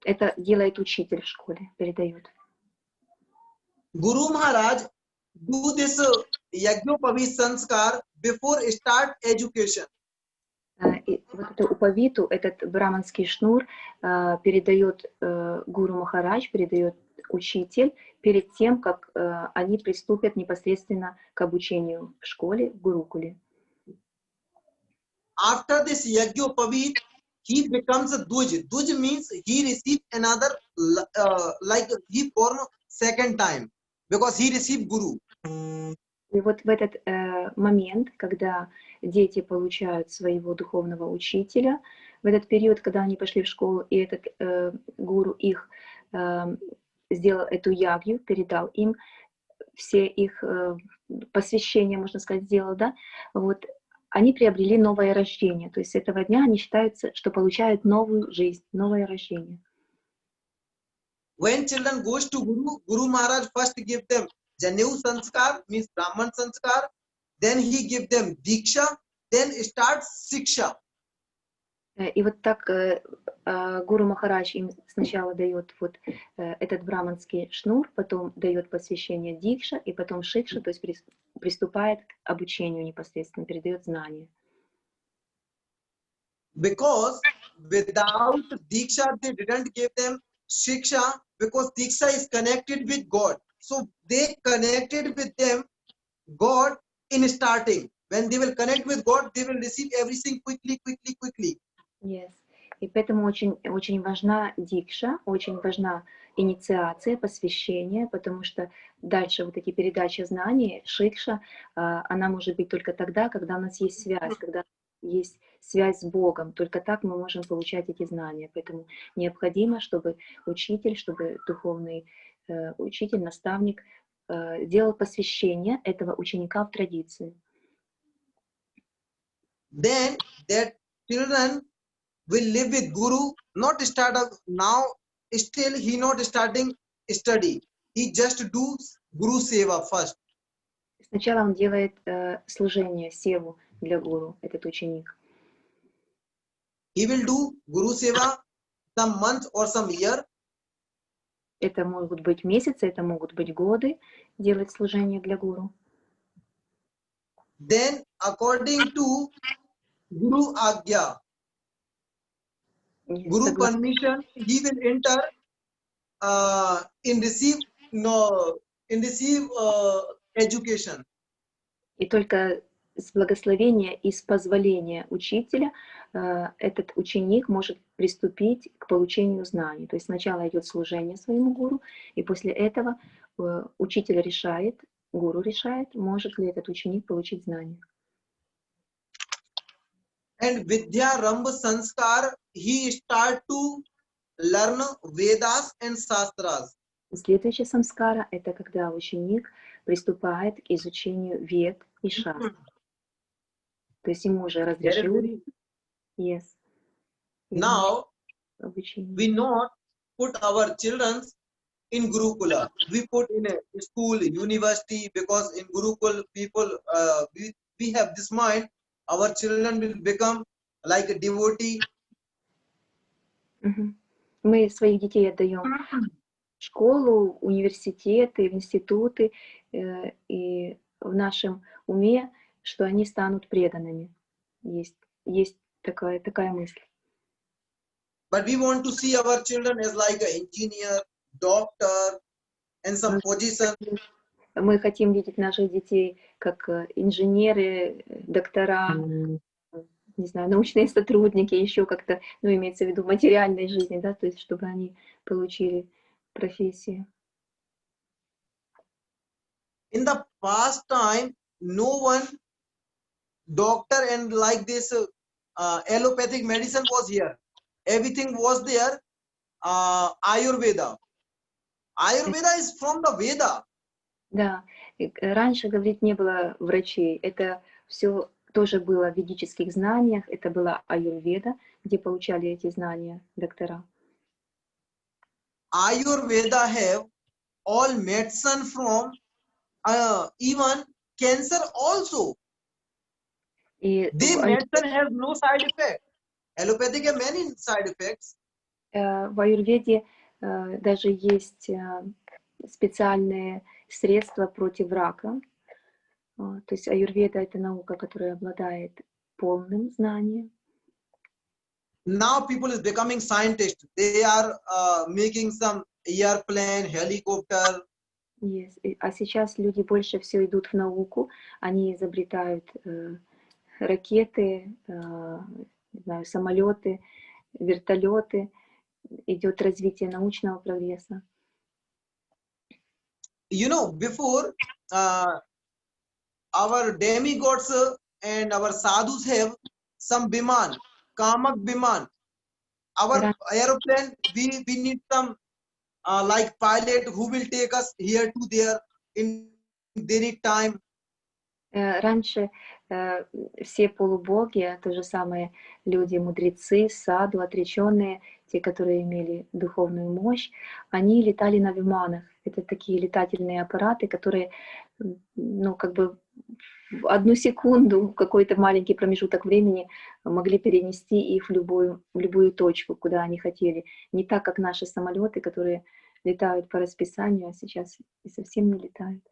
Это делает учитель в школе, передает. Guru Maharaj do this Yajnapavi Sanskar before start education. И вот эту упавиту, этот браманский шнур передает Гуру Махарадж, передает учитель перед тем, как они приступят непосредственно к обучению в школе, в Гурукуле. After this Yajnapavi, he becomes a Duj. Duj means he received another, like he born second time because he received Guru. И вот в этот момент, когда дети получают своего духовного учителя, в этот период, когда они пошли в школу, и этот гуру их сделал эту ягью, передал им все их посвящения, можно сказать, сделал, да, вот, они приобрели новое рождение. То есть с этого дня они считаются, что получают новую жизнь, новое рождение. When children goes to Guru, Guru Maharaj first give them Janeu Sanskar, means Brahman Sanskar, then he give them Diksha, then starts Siksha. И вот так Гуру Махарадж им сначала дает вот этот браманский шнур, потом дает посвящение Дикша, и потом Шикша, то есть приступает к обучению непосредственно, передает знания. Because without Diksha, they didn't give them Shiksha, because Diksha is connected with God. So they connected with them, God in starting. When they will connect with God, they will receive everything quickly. Yes. И поэтому очень, очень важна дикша, очень важна инициация, посвящение, потому что дальше вот эти передачи знаний, шикша, она может быть только тогда, когда у нас есть связь, когда есть связь с Богом. Только так мы можем получать эти знания. Поэтому необходимо, чтобы учитель, чтобы духовный учитель, наставник делал посвящение этого ученика в традиции. Then that children will live with Guru, not start up now, still he not starting study. He just do Guru Seva first. Сначала он делает служение, севу для гуру, этот ученик. He will do Guru Seva some months or some year. Это могут быть месяцы, это могут быть годы, делать служение для гуру. Then according to Guru Agya, Guru permission, he will enter in receive education. И только с благословения и с позволения учителя этот ученик может приступить к получению знаний. То есть сначала идет служение своему гуру, и после этого учитель решает, гуру решает, может ли этот ученик получить знания. And Vidya Rambha Sanskar, he start to learn Vedas and Shastras. Следующая самскара — это когда ученик приступает к изучению вед и шастр. То есть ему уже разрешили. Yes. Now we not put our children in Gurukula. We put in a school, university, because in Gurukul people we have this mind. Our children will become like a devotee. Мы своих детей отдаем в школу, университеты, в институты, и в нашем уме, что они станут преданными. Есть такая мысль. But we want to see our children as like an engineer, doctor, and some position. Мы хотим видеть наших детей как инженеры, доктора, не знаю, научные сотрудники, еще как-то, ну, имеется в виду материальной жизни, да, то есть чтобы они получили профессию. In the past time, no one doctor and like this allopathic medicine was here. Everything was there. Ayurveda. Ayurveda is from the Veda. Да, раньше, говорит, не было врачей. Это все тоже было в ведических знаниях. Это была аюрведа, где получали эти знания доктора. Ayurveda have all medicine from even cancer also. И They medicine has no side effect. Allopathic have many side effects. в аюрведе даже есть специальные средства против рака. То есть аюрведа — это наука, которая обладает полным знанием. Now people is becoming scientists. They are making some airplane, helicopter. Yes. А сейчас люди больше все идут в науку. Они изобретают ракеты, не знаю, самолеты, вертолеты. Идет развитие научного прогресса. You know, before our demigods and our sadhus have some biman, kamak biman. Our aeroplane, we need some like pilot who will take us here to there in their time. Раньше все полубоги, то же самое люди, мудрецы, саду, отреченные, те, которые имели духовную мощь, они летали на виманах. Это такие летательные аппараты, которые, ну, как бы в одну секунду, какой-то маленький промежуток времени могли перенести их в любую точку, куда они хотели. Не так, как наши самолеты, которые летают по расписанию, а сейчас и совсем не летают.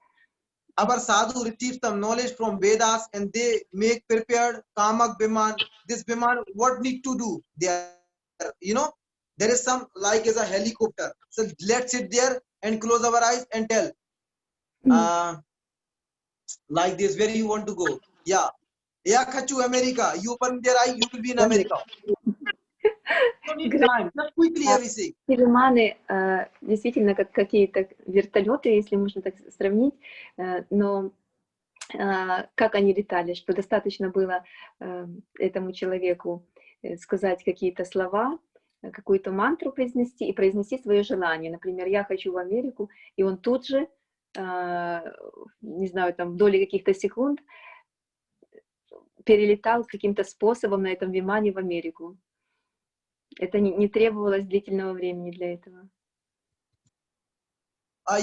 Our sadhu receive some knowledge from Vedas and they make prepared kamak biman. This biman, what need to do? There, you know, there is some like as a helicopter. So let's sit there and close our eyes and tell, like this, where you want to go? Yeah, Kachu, America. You open their eye, you will be in America. Don't need time. Just quickly everything. Виманы действительно как какие-то вертолеты, если можно так сравнить, но как они летали, что достаточно было этому человеку сказать какие-то слова, какую-то мантру произнести и произнести свое желание. Например, я хочу в Америку, и он тут же, не знаю, там в доли каких-то секунд перелетал каким-то способом на этом вимане в Америку. Это не требовалось длительного времени для этого.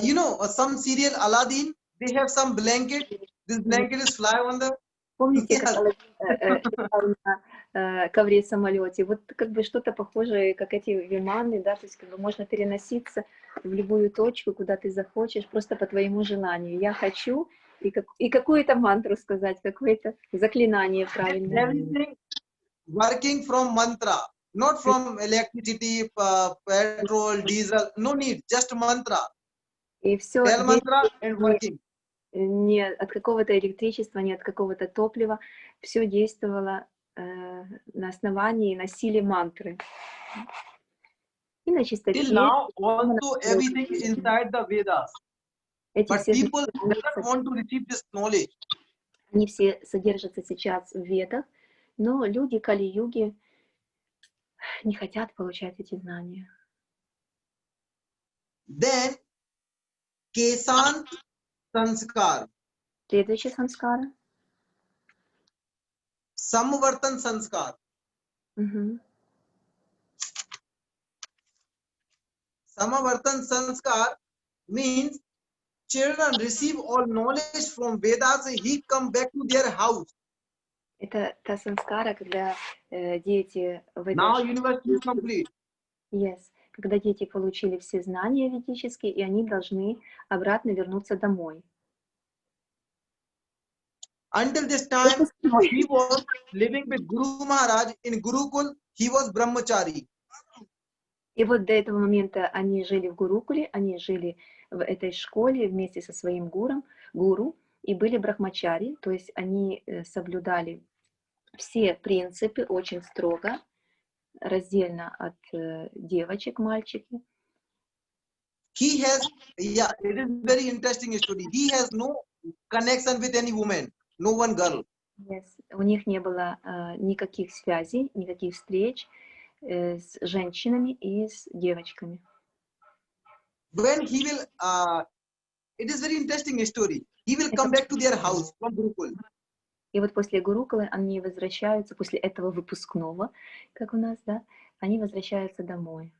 You know, some serial Aladdin, they have some blanket. This blanket is fly on the. Помните, как Аладдин на ковре-самолете? Вот как бы что-то похожее, как эти виманы, да, то есть как бы можно переноситься в любую точку, куда ты захочешь, просто по твоему желанию. Я хочу, и какую-то мантру сказать, какое-то заклинание правильное. Everything working from mantra, not from electricity, petrol, diesel. No need, just mantra. И все Tell mantra and working. Не от какого-то электричества, не от какого-то топлива. Все действовало на основании, на силе мантры. И на чистоте. Till now, also everything inside the Vedas. But people do not want to receive this knowledge. Они все содержатся сейчас в Ведах, но люди Кали-юги не хотят получать эти знания. Then, Kesan Sanskar. Следующий санскара. Samvartan Sanskar. Samavartan Sanskar means children receive all knowledge from Vedas, he come back to their house. Это та санскара, когда дети... Now university is complete. Yes. Когда дети получили все знания ведические, и они должны обратно вернуться домой. Until this time, he was living with Guru Maharaj in Gurukul. He was Brahmachari. И вот до этого момента они жили в Гурукуле, они жили в этой школе вместе со своим гуру, и были брахмачари, то есть они соблюдали все принципы очень строго, раздельно от девочек, мальчики. He has, yeah, it is very interesting story. He has no connection with any woman, no one girl. Yes. У них не было никаких связей, никаких встреч с женщинами и с девочками. When he will, it is very interesting story. He will come back to their house from Gurukul. И вот после Гурукулы они возвращаются, после этого выпускного, как у нас, да, они возвращаются домой.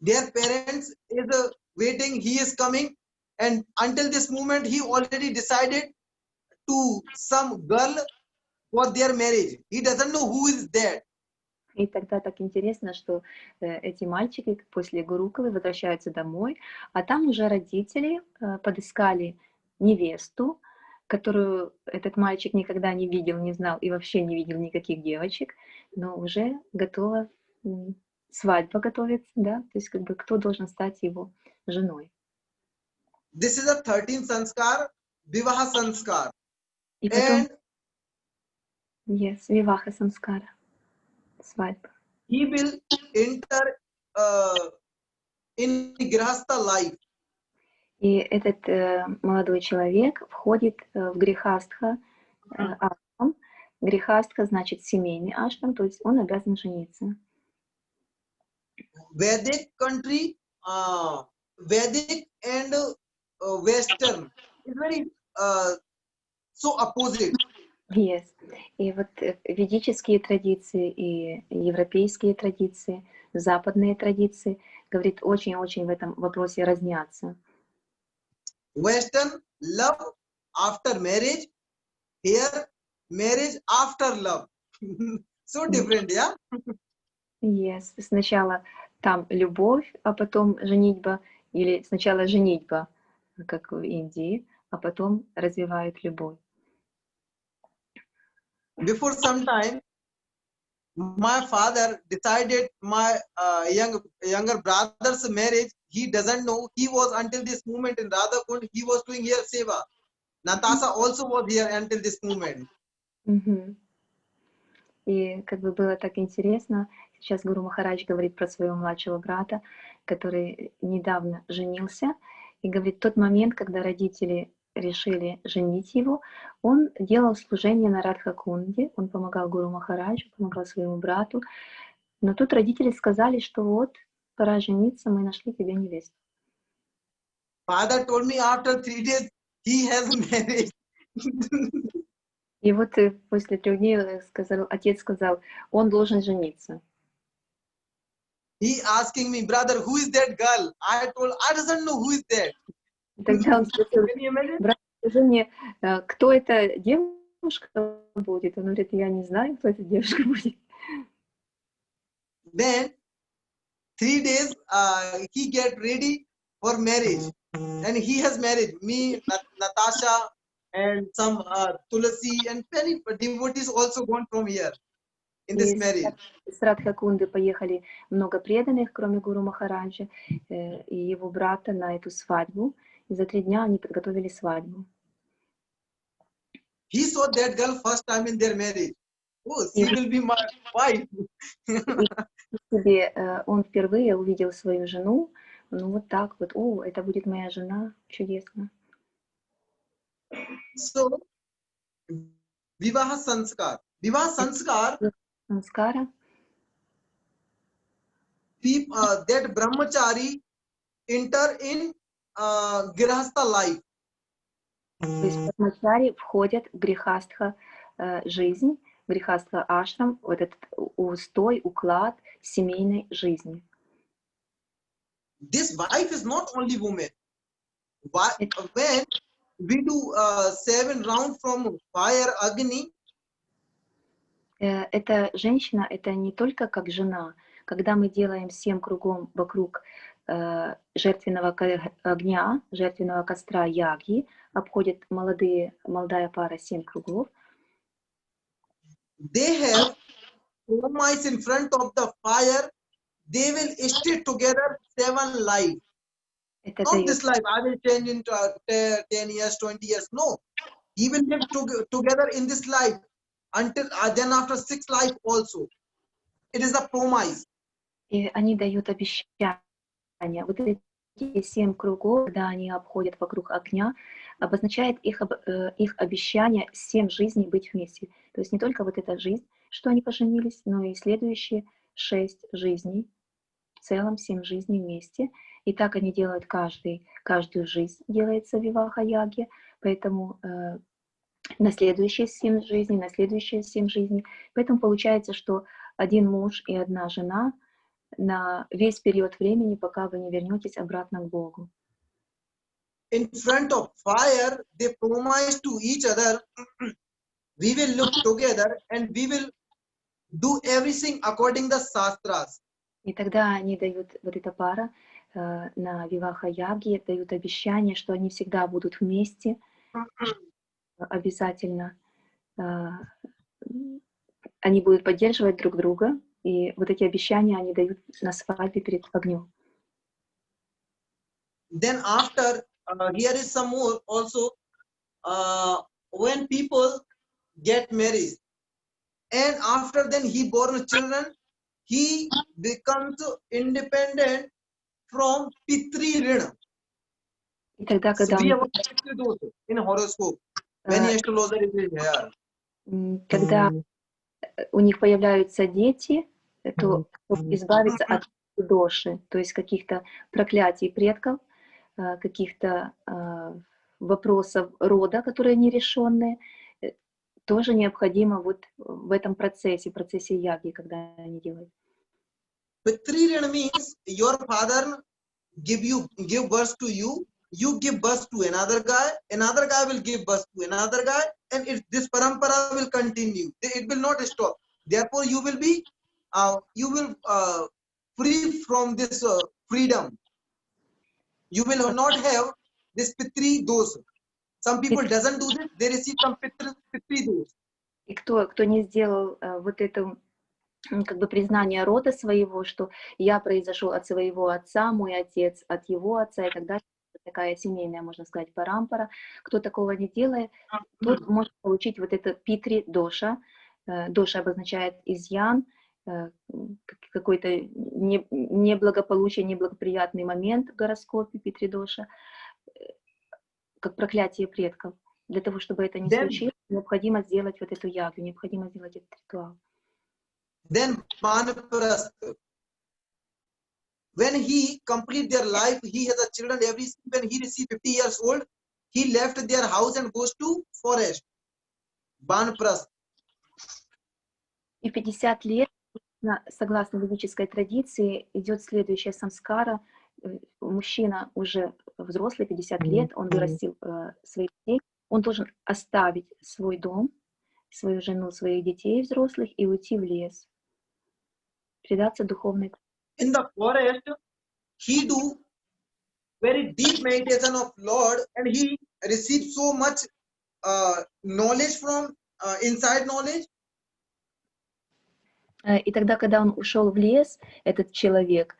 Their parents is waiting, he is coming. and until this moment he already decided to some girl for their marriage. He doesn't know who is that. И тогда так интересно, что эти мальчики после Гурукулы возвращаются домой, а там уже родители подыскали невесту, которую этот мальчик никогда не видел, не знал и вообще не видел никаких девочек, но уже готова свадьба готовится, да, то есть как бы кто должен стать его женой. This is a 13th sanskar, vivaha sanskar. И потом, And yes, виваха самскара, свадьба. he will enter in grihastha life. И этот молодой человек входит в грехастха ашрам. Грехастха значит семейный ашрам, то есть он обязан жениться. Vedic country, Vedic and Western is very so opposite. Yes. И вот ведические традиции и европейские традиции, западные традиции, говорит, очень-очень в этом вопросе разнятся. Western love after marriage, here marriage after love. So different, yeah. Yes. Сначала там любовь, а потом женитьба, или сначала женитьба, как в Индии, а потом развивают любовь. Before some time, my father decided my younger brother's marriage. He doesn't know. He was until this moment in Radhakund. He was doing here seva. Natasha also was here until this moment. Мгм. И как бы было так интересно. Сейчас Гуру Махарадж говорит про своего младшего брата, который недавно женился. И говорит, тот момент, когда родители решили женить его, он делал служение на Радхакунде, он помогал Гуру Махараджу, помогал своему брату. Но тут родители сказали, что вот, пора жениться, мы нашли тебе невесту. Father told me after 3 days he has married. И вот после 3 дней отец сказал, он должен жениться. He asking me, brother, who is that girl? I told, I doesn't know who is that. И тогда он спросил, Can you imagine? брат, скажи мне, кто эта девушка будет? Он говорит, я не знаю, кто эта девушка будет. Then 3 days he get ready for marriage, and he has married me, Natasha, and some Tulasi, and many devotees also gone from here in this И marriage. с Радхакунды поехали много преданных, кроме Гуру Махараджа и его брата на эту свадьбу. И за 3 дня они подготовили свадьбу. He saw that girl first time in their marriage. Oh, she will be my wife. Он впервые увидел свою жену, ну вот так вот, о, это будет моя жена, чудесно. So, Vivaha Sanskar. Vivaha Sanskar, Санскара. that brahmachari enter in grihastha life. То есть брахмачари входят в грехастха жизнь, грехастха ашрам, вот этот устой, уклад семейной жизни. This wife is not only woman. When we do 7 rounds from fire Agni, Эта женщина, это не только как жена. Когда мы делаем 7 кругом вокруг жертвенного огня, жертвенного костра яги, обходит молодая пара 7 кругов. they have promise in front of the fire. They will stay together 7 lives. Это Not дает, this life. I will change in 10 years, 20 years. No, he will live together in this life until then after 6 life also. It is a promise. и они дают обещания. Вот эти 7 кругов, когда они обходят вокруг огня, обозначает их обещание 7 жизней быть вместе. То есть не только вот эта жизнь, что они поженились, но и следующие 6 жизней, в целом 7 жизней вместе. И так они делают каждую жизнь делается виваха яги, поэтому на следующие 7 жизней, на следующие 7 жизней. Поэтому получается, что один муж и одна жена на весь период времени, пока вы не вернетесь обратно к Богу. in front of fire, they promise to each other, we will look together and we will do everything according to the Shastras. И тогда они дают, вот эта пара на Виваха-яге, дают обещание, что они всегда будут вместе, обязательно. Они будут поддерживать друг друга, и вот эти обещания они дают на свадьбе перед огнем. Then after, here is some more also, when people get married, and after then he born children, he becomes independent from Pitri Rina. И тогда, So когда we have Pitri dosa in horoscope. Many astrologer is here. когда у них появляются дети, то чтобы избавиться от доши, то есть каких-то проклятий предков, каких-то вопросов рода, которые нерешенные, тоже необходимо вот в этом процессе яги, когда они делают. Pitri Rina means your father give birth to you, you give birth to another guy will give birth to another guy, and this parampara will continue. It will not stop. Therefore, you will be free from this freedom. You will not have this pitri dosa. Some people doesn't do this. They receive some pitri dosa. И кто не сделал вот это как бы признание рода своего, что я произошел от своего отца, мой отец от его отца и так далее, такая семейная, можно сказать, парампара. Кто такого не делает, тот может получить вот это питри доша. Доша обозначает изъян, какой-то неблагополучие, неблагоприятный момент в гороскопе питри доша, как проклятие предков. Для того, чтобы это не случилось, необходимо сделать вот эту ягу, необходимо сделать этот ритуал. Then Banprastha, when he complete their life, he has a children. When he received 50 years old, he left their house and goes to forest. Banprastha. И в 50 лет, согласно ведической традиции, идет следующая самскара. Мужчина уже взрослый, 50 лет, он вырастил своих детей, он должен оставить свой дом, свою жену, своих детей взрослых и уйти в лес, предаться духовной. In the forest, he do very deep meditation of Lord, and he received so much knowledge from inside knowledge. И тогда, когда он ушел в лес, этот человек,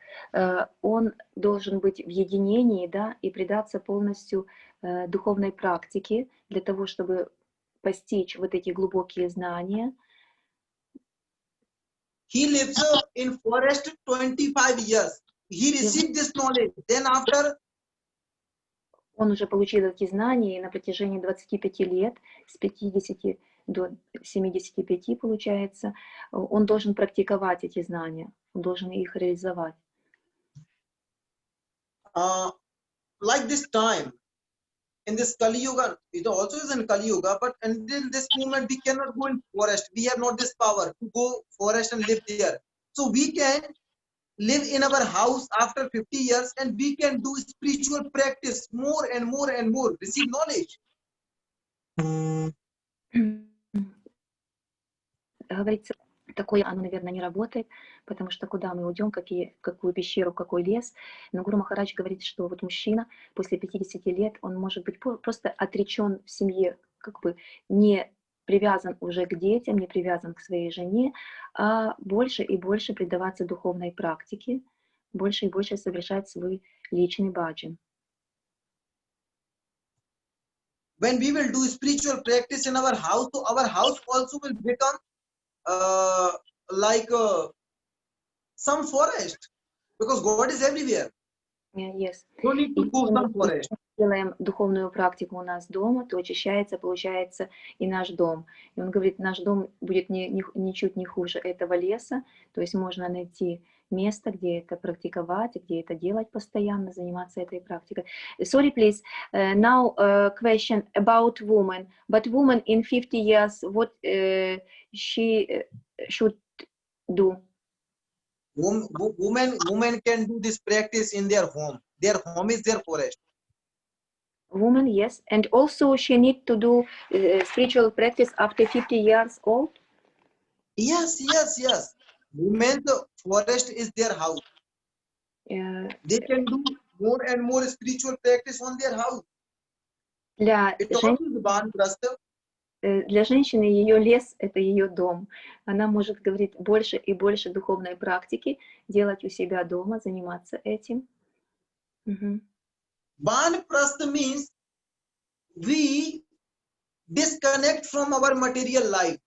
он должен быть в единении, да, и предаться полностью духовной практике для того, чтобы постичь вот эти глубокие знания. He lives in forest 25 years. He received this knowledge. Then after, он уже получил эти знания, и на протяжении 25 лет, с 50 до 75, получается, он должен практиковать эти знания, он должен их реализовать. Like this time, in this Kali Yuga, it also is in Kali Yuga, but in this moment we cannot go in forest. We have not this power to go forest and live there. So we can live in our house after 50 years, and we can do spiritual practice more and more and more, receive knowledge. Говорится, такое оно, наверное, не работает, потому что куда мы уйдем, в какую пещеру, в какой лес. Но Гуру Махарадж говорит, что вот мужчина после 50 лет, он может быть просто отречен в семье, как бы не привязан уже к детям, не привязан к своей жене, а больше и больше предаваться духовной практике, больше и больше совершать свой личный баджан. When we will do spiritual practice in our house, so our house also will become like some forest, because God is everywhere. Yes. No need to go some forest. Делаем духовную практику у нас дома, то очищается, получается, и наш дом. И он говорит, наш дом будет ничуть не хуже этого леса, то есть можно найти место, где это практиковать, где это делать постоянно, заниматься этой практикой. Sorry, please. Now question about woman. But woman in 50 years, what she should do? Women can do this practice in their home. Their home is their forest. Woman, yes. And also she need to do spiritual practice after 50 years old. Yes, yes, yes. Women, the forest is their house. Э, They can do more and more spiritual practice on their house. Для It also is Banprastha. для женщины ее лес — это ее дом. Она может говорить больше и больше духовной практики, делать у себя дома, заниматься этим. Мгм. Banprastha means we disconnect from our material life.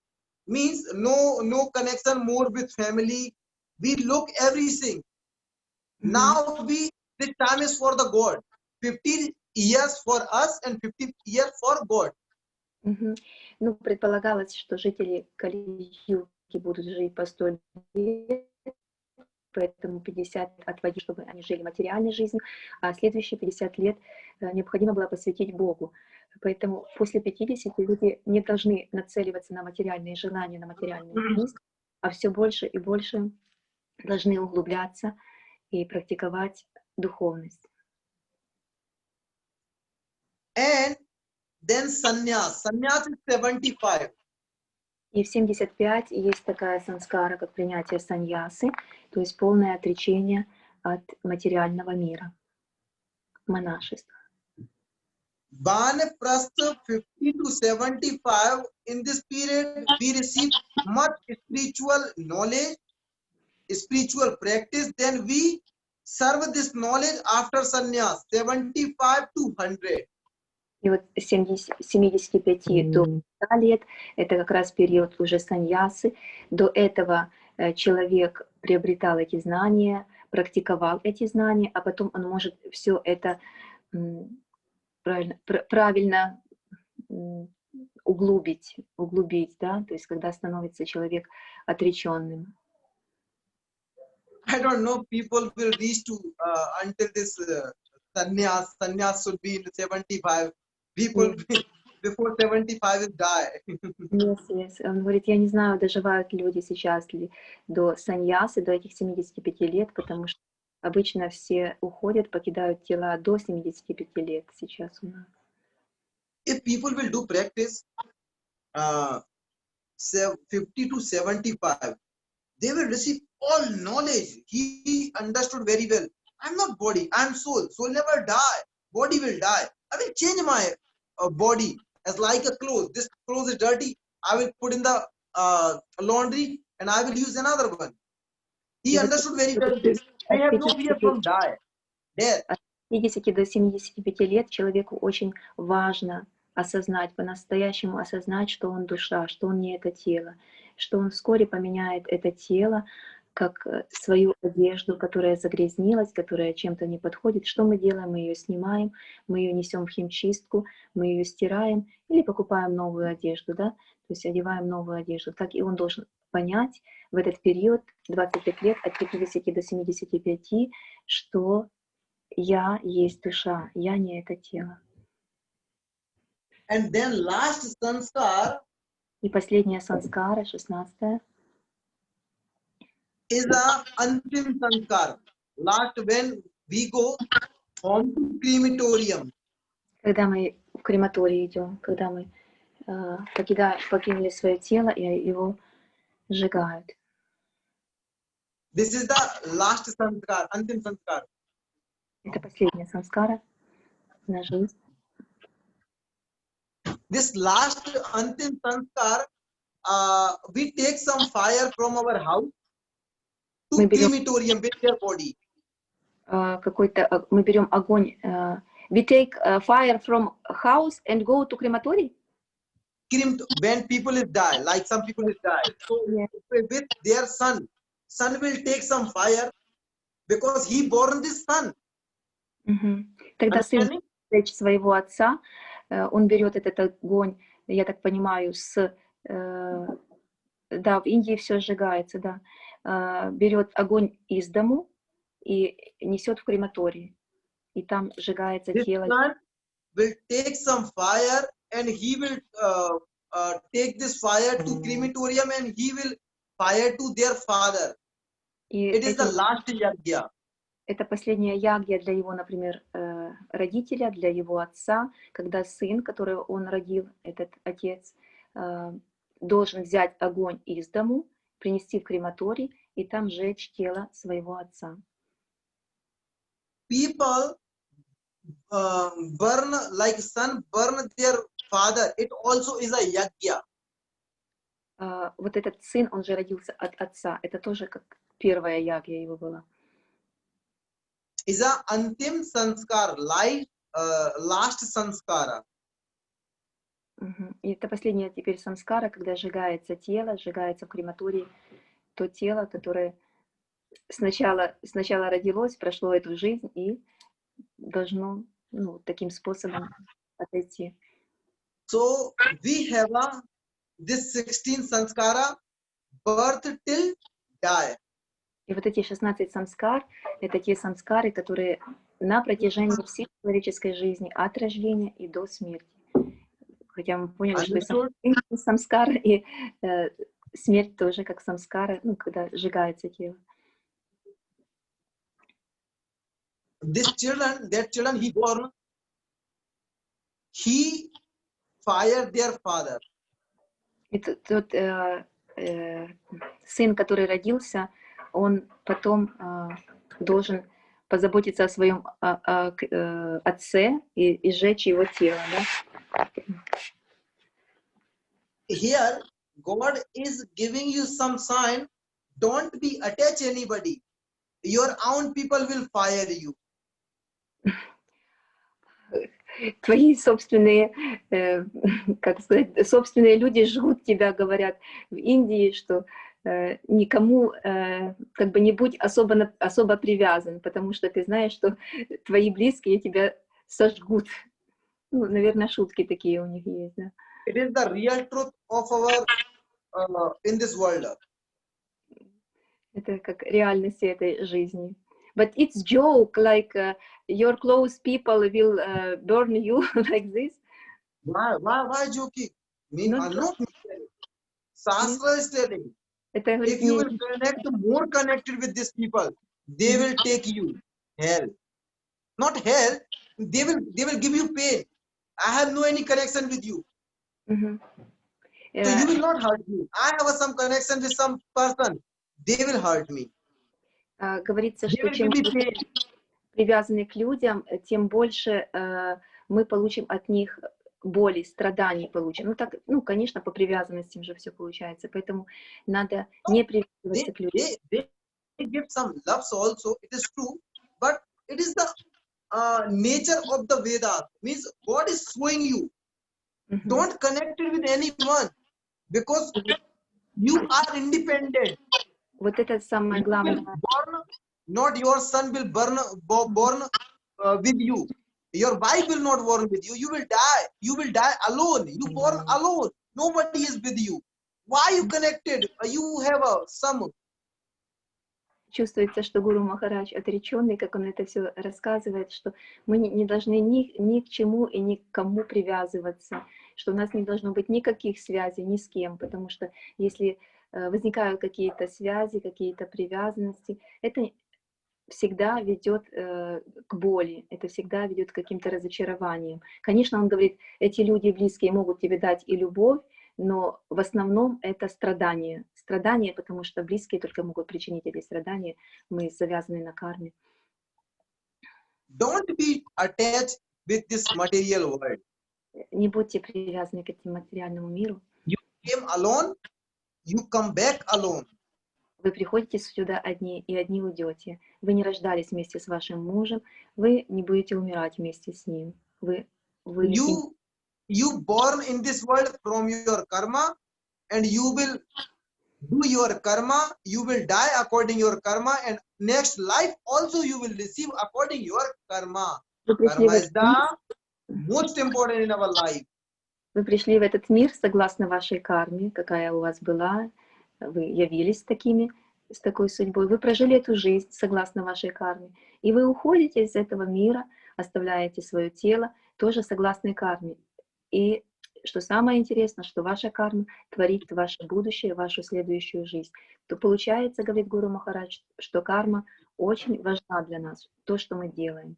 Means no connection more with family. We look everything. Мгм. Now this time is for the God. 50 years for us and 50 years for God. Мгм. Ну, предполагалось, что жители Кали-юги будут жить по 100 лет, поэтому 50 отводили, чтобы они жили материальной жизнью, а следующие 50 лет необходимо было посвятить Богу. Поэтому после 50 люди не должны нацеливаться на материальные желания, на материальную жизнь, а все больше и больше должны углубляться и практиковать духовность. And then sannyas. Sannyas is 75. И в 75 есть такая санскара, как принятие саньясы, то есть полное отречение от материального мира, монашество. Banprastha 50 to 75. In this period, we receive much spiritual knowledge, spiritual practice. Then we serve this knowledge after sannyas 75 to 100. И вот с 75 до 100 лет — это как раз период уже саньясы. До этого человек приобретал эти знания, практиковал эти знания, а потом он может все это правильно углубить, да, то есть когда становится человек отреченным. I don't know, people will reach to until this sannyas. Sannyas should be in 75. People before 75 will die. Yes. Он говорит, я не знаю, доживают люди сейчас ли до саньясы, до этих 75 лет, потому что обычно все уходят, покидают тела до 75 лет сейчас у нас. If people will do practice 50 to 75, they will receive all knowledge. He understood very well. I'm not body, I'm soul. Soul never die. Body will die. I will change my body as like a clothes. This clothes is dirty. I will put in the laundry and I will use another one. He understood very well this. I have no fear from die. Death. От 50 до 75 лет человеку очень важно осознать, по-настоящему осознать, что он душа, что он не это тело, что он вскоре поменяет это тело как свою одежду, которая загрязнилась, которая чем-то не подходит. Что мы делаем? Мы ее снимаем, мы ее несем в химчистку, мы ее стираем или покупаем новую одежду, да? То есть одеваем новую одежду. Так и он должен понять в этот период, 25 лет, от 50 до 75, что я есть душа, я не это тело. And then last sanskar И последняя санскара, 16-я, is a antim sanskar. Last when we go home to crematorium. когда мы в крематорий идем, когда мы покинули свое тело и его сжигают. This is the last sanskar, antim sanskar. Это последняя санскара на жизнь. This last antim sanskar, we take some fire from our house to Мы берем crematorium with their body. мы берем огонь. We take fire from house and go to crematory. When people is die, like some people is die, so with their son will take some fire because he born this son. Когда сын Understanding? встречает своего отца, он берет этот огонь, я так понимаю, да, в Индии все сжигается, да, берет огонь из дому и несет в крематорий, и там сжигается This тело. son will take some fire and he will take this fire to crematorium and he will fire to their father. И It is the last yagya. это последняя ягья для его, например, родителя, для его отца, когда сын, которого он родил, этот отец, должен взять огонь из дому, принести в крематорий и там сжечь тело своего отца. People burn, like son burn their father. It also is a yajna. Вот этот сын, он же родился от отца. Это тоже как первая ягья его была. Is a antim sanskar, like last sanskara. И это последняя теперь самскара, когда сжигается тело, сжигается в крематории то тело, которое сначала родилось, прошло эту жизнь и должно таким способом отойти. So we have this 16 sanskara, birth till die. И вот эти 16 самскар, это те самскары, которые на протяжении всей человеческой жизни, от рождения и до смерти. Хотя мы поняли, что и самскара, и смерть тоже как самскара, когда сжигается тело. This children, that children he born, he fired their father. И тот сын, который родился, он потом должен позаботиться о своем отце и сжечь его тело. Да? Here, God is giving you some sign. Don't be attached anybody. Your own people will fire you. Твои собственные, как сказать, собственные люди жгут тебя, говорят в Индии, что никому как бы не будь особо привязан, потому что ты знаешь, что твои близкие тебя сожгут. Ну, наверное, шутки такие у них есть, да. It is the real truth of our in this world. Это как реальность этой жизни. But it's joke, like your close people will burn you like this. Why joking? Not No. Shastra is telling. Это, говорит, If you will connect more connected with these people, they will take you hell. Not hell. They will give you pain. I have no any connection with you. So you will not hurt me. I have some connection with some person. They will hurt me. Говорится, что чем привязаны к людям, тем больше мы получим от них боли, страданий получим. Ну, конечно, по привязанности же все получается. Поэтому надо не привязываться к людям. They give some loves also. It is true, but it is the nature of the Vedas. Means God is showing you. Don't connect it with anyone because you are independent. Вот это самое главное. Not your son will born with you. Your wife will not born with you. You will die. You will die alone. You born alone. Nobody is with you. Why you connected? You have some. Чувствуется, что Гуру Махарадж отреченный, как он это все рассказывает, что мы не должны ни к чему и ни к кому привязываться, что у нас не должно быть никаких связей ни с кем, потому что если возникают какие-то связи, какие-то привязанности, это всегда ведет к боли, это всегда ведет к каким-то разочарованиям. Конечно, он говорит, эти люди близкие могут тебе дать и любовь, но в основном это страдания. Страдания, потому что близкие только могут причинить эти страдания. Мы завязаны на карме. Don't be attached with this material world. Не будьте привязаны к этому материальному миру. You came alone, you come back alone. Вы приходите сюда одни и одни уйдете. Вы не рождались вместе с вашим мужем, вы не будете умирать вместе с ним. You born in this world from your karma, and you will do your karma. You will die according to your karma, and next life also you will receive according to your karma. Karma is the most important in our life. Вы пришли в этот мир согласно вашей карме, какая у вас была. Вы явились такими, с такой судьбой. Вы прожили эту жизнь согласно вашей карме. И вы уходите из этого мира, оставляете свое тело, тоже согласно карме. И что самое интересное, что ваша карма творит ваше будущее, вашу следующую жизнь. То получается, говорит Гуру Махарадж, что карма очень важна для нас, то, что мы делаем.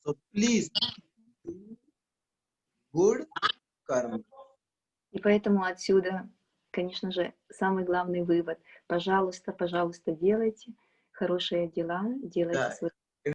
So please do good karma. И поэтому отсюда, конечно же, самый главный вывод. Пожалуйста, пожалуйста, делайте хорошие дела, делайте Да. свои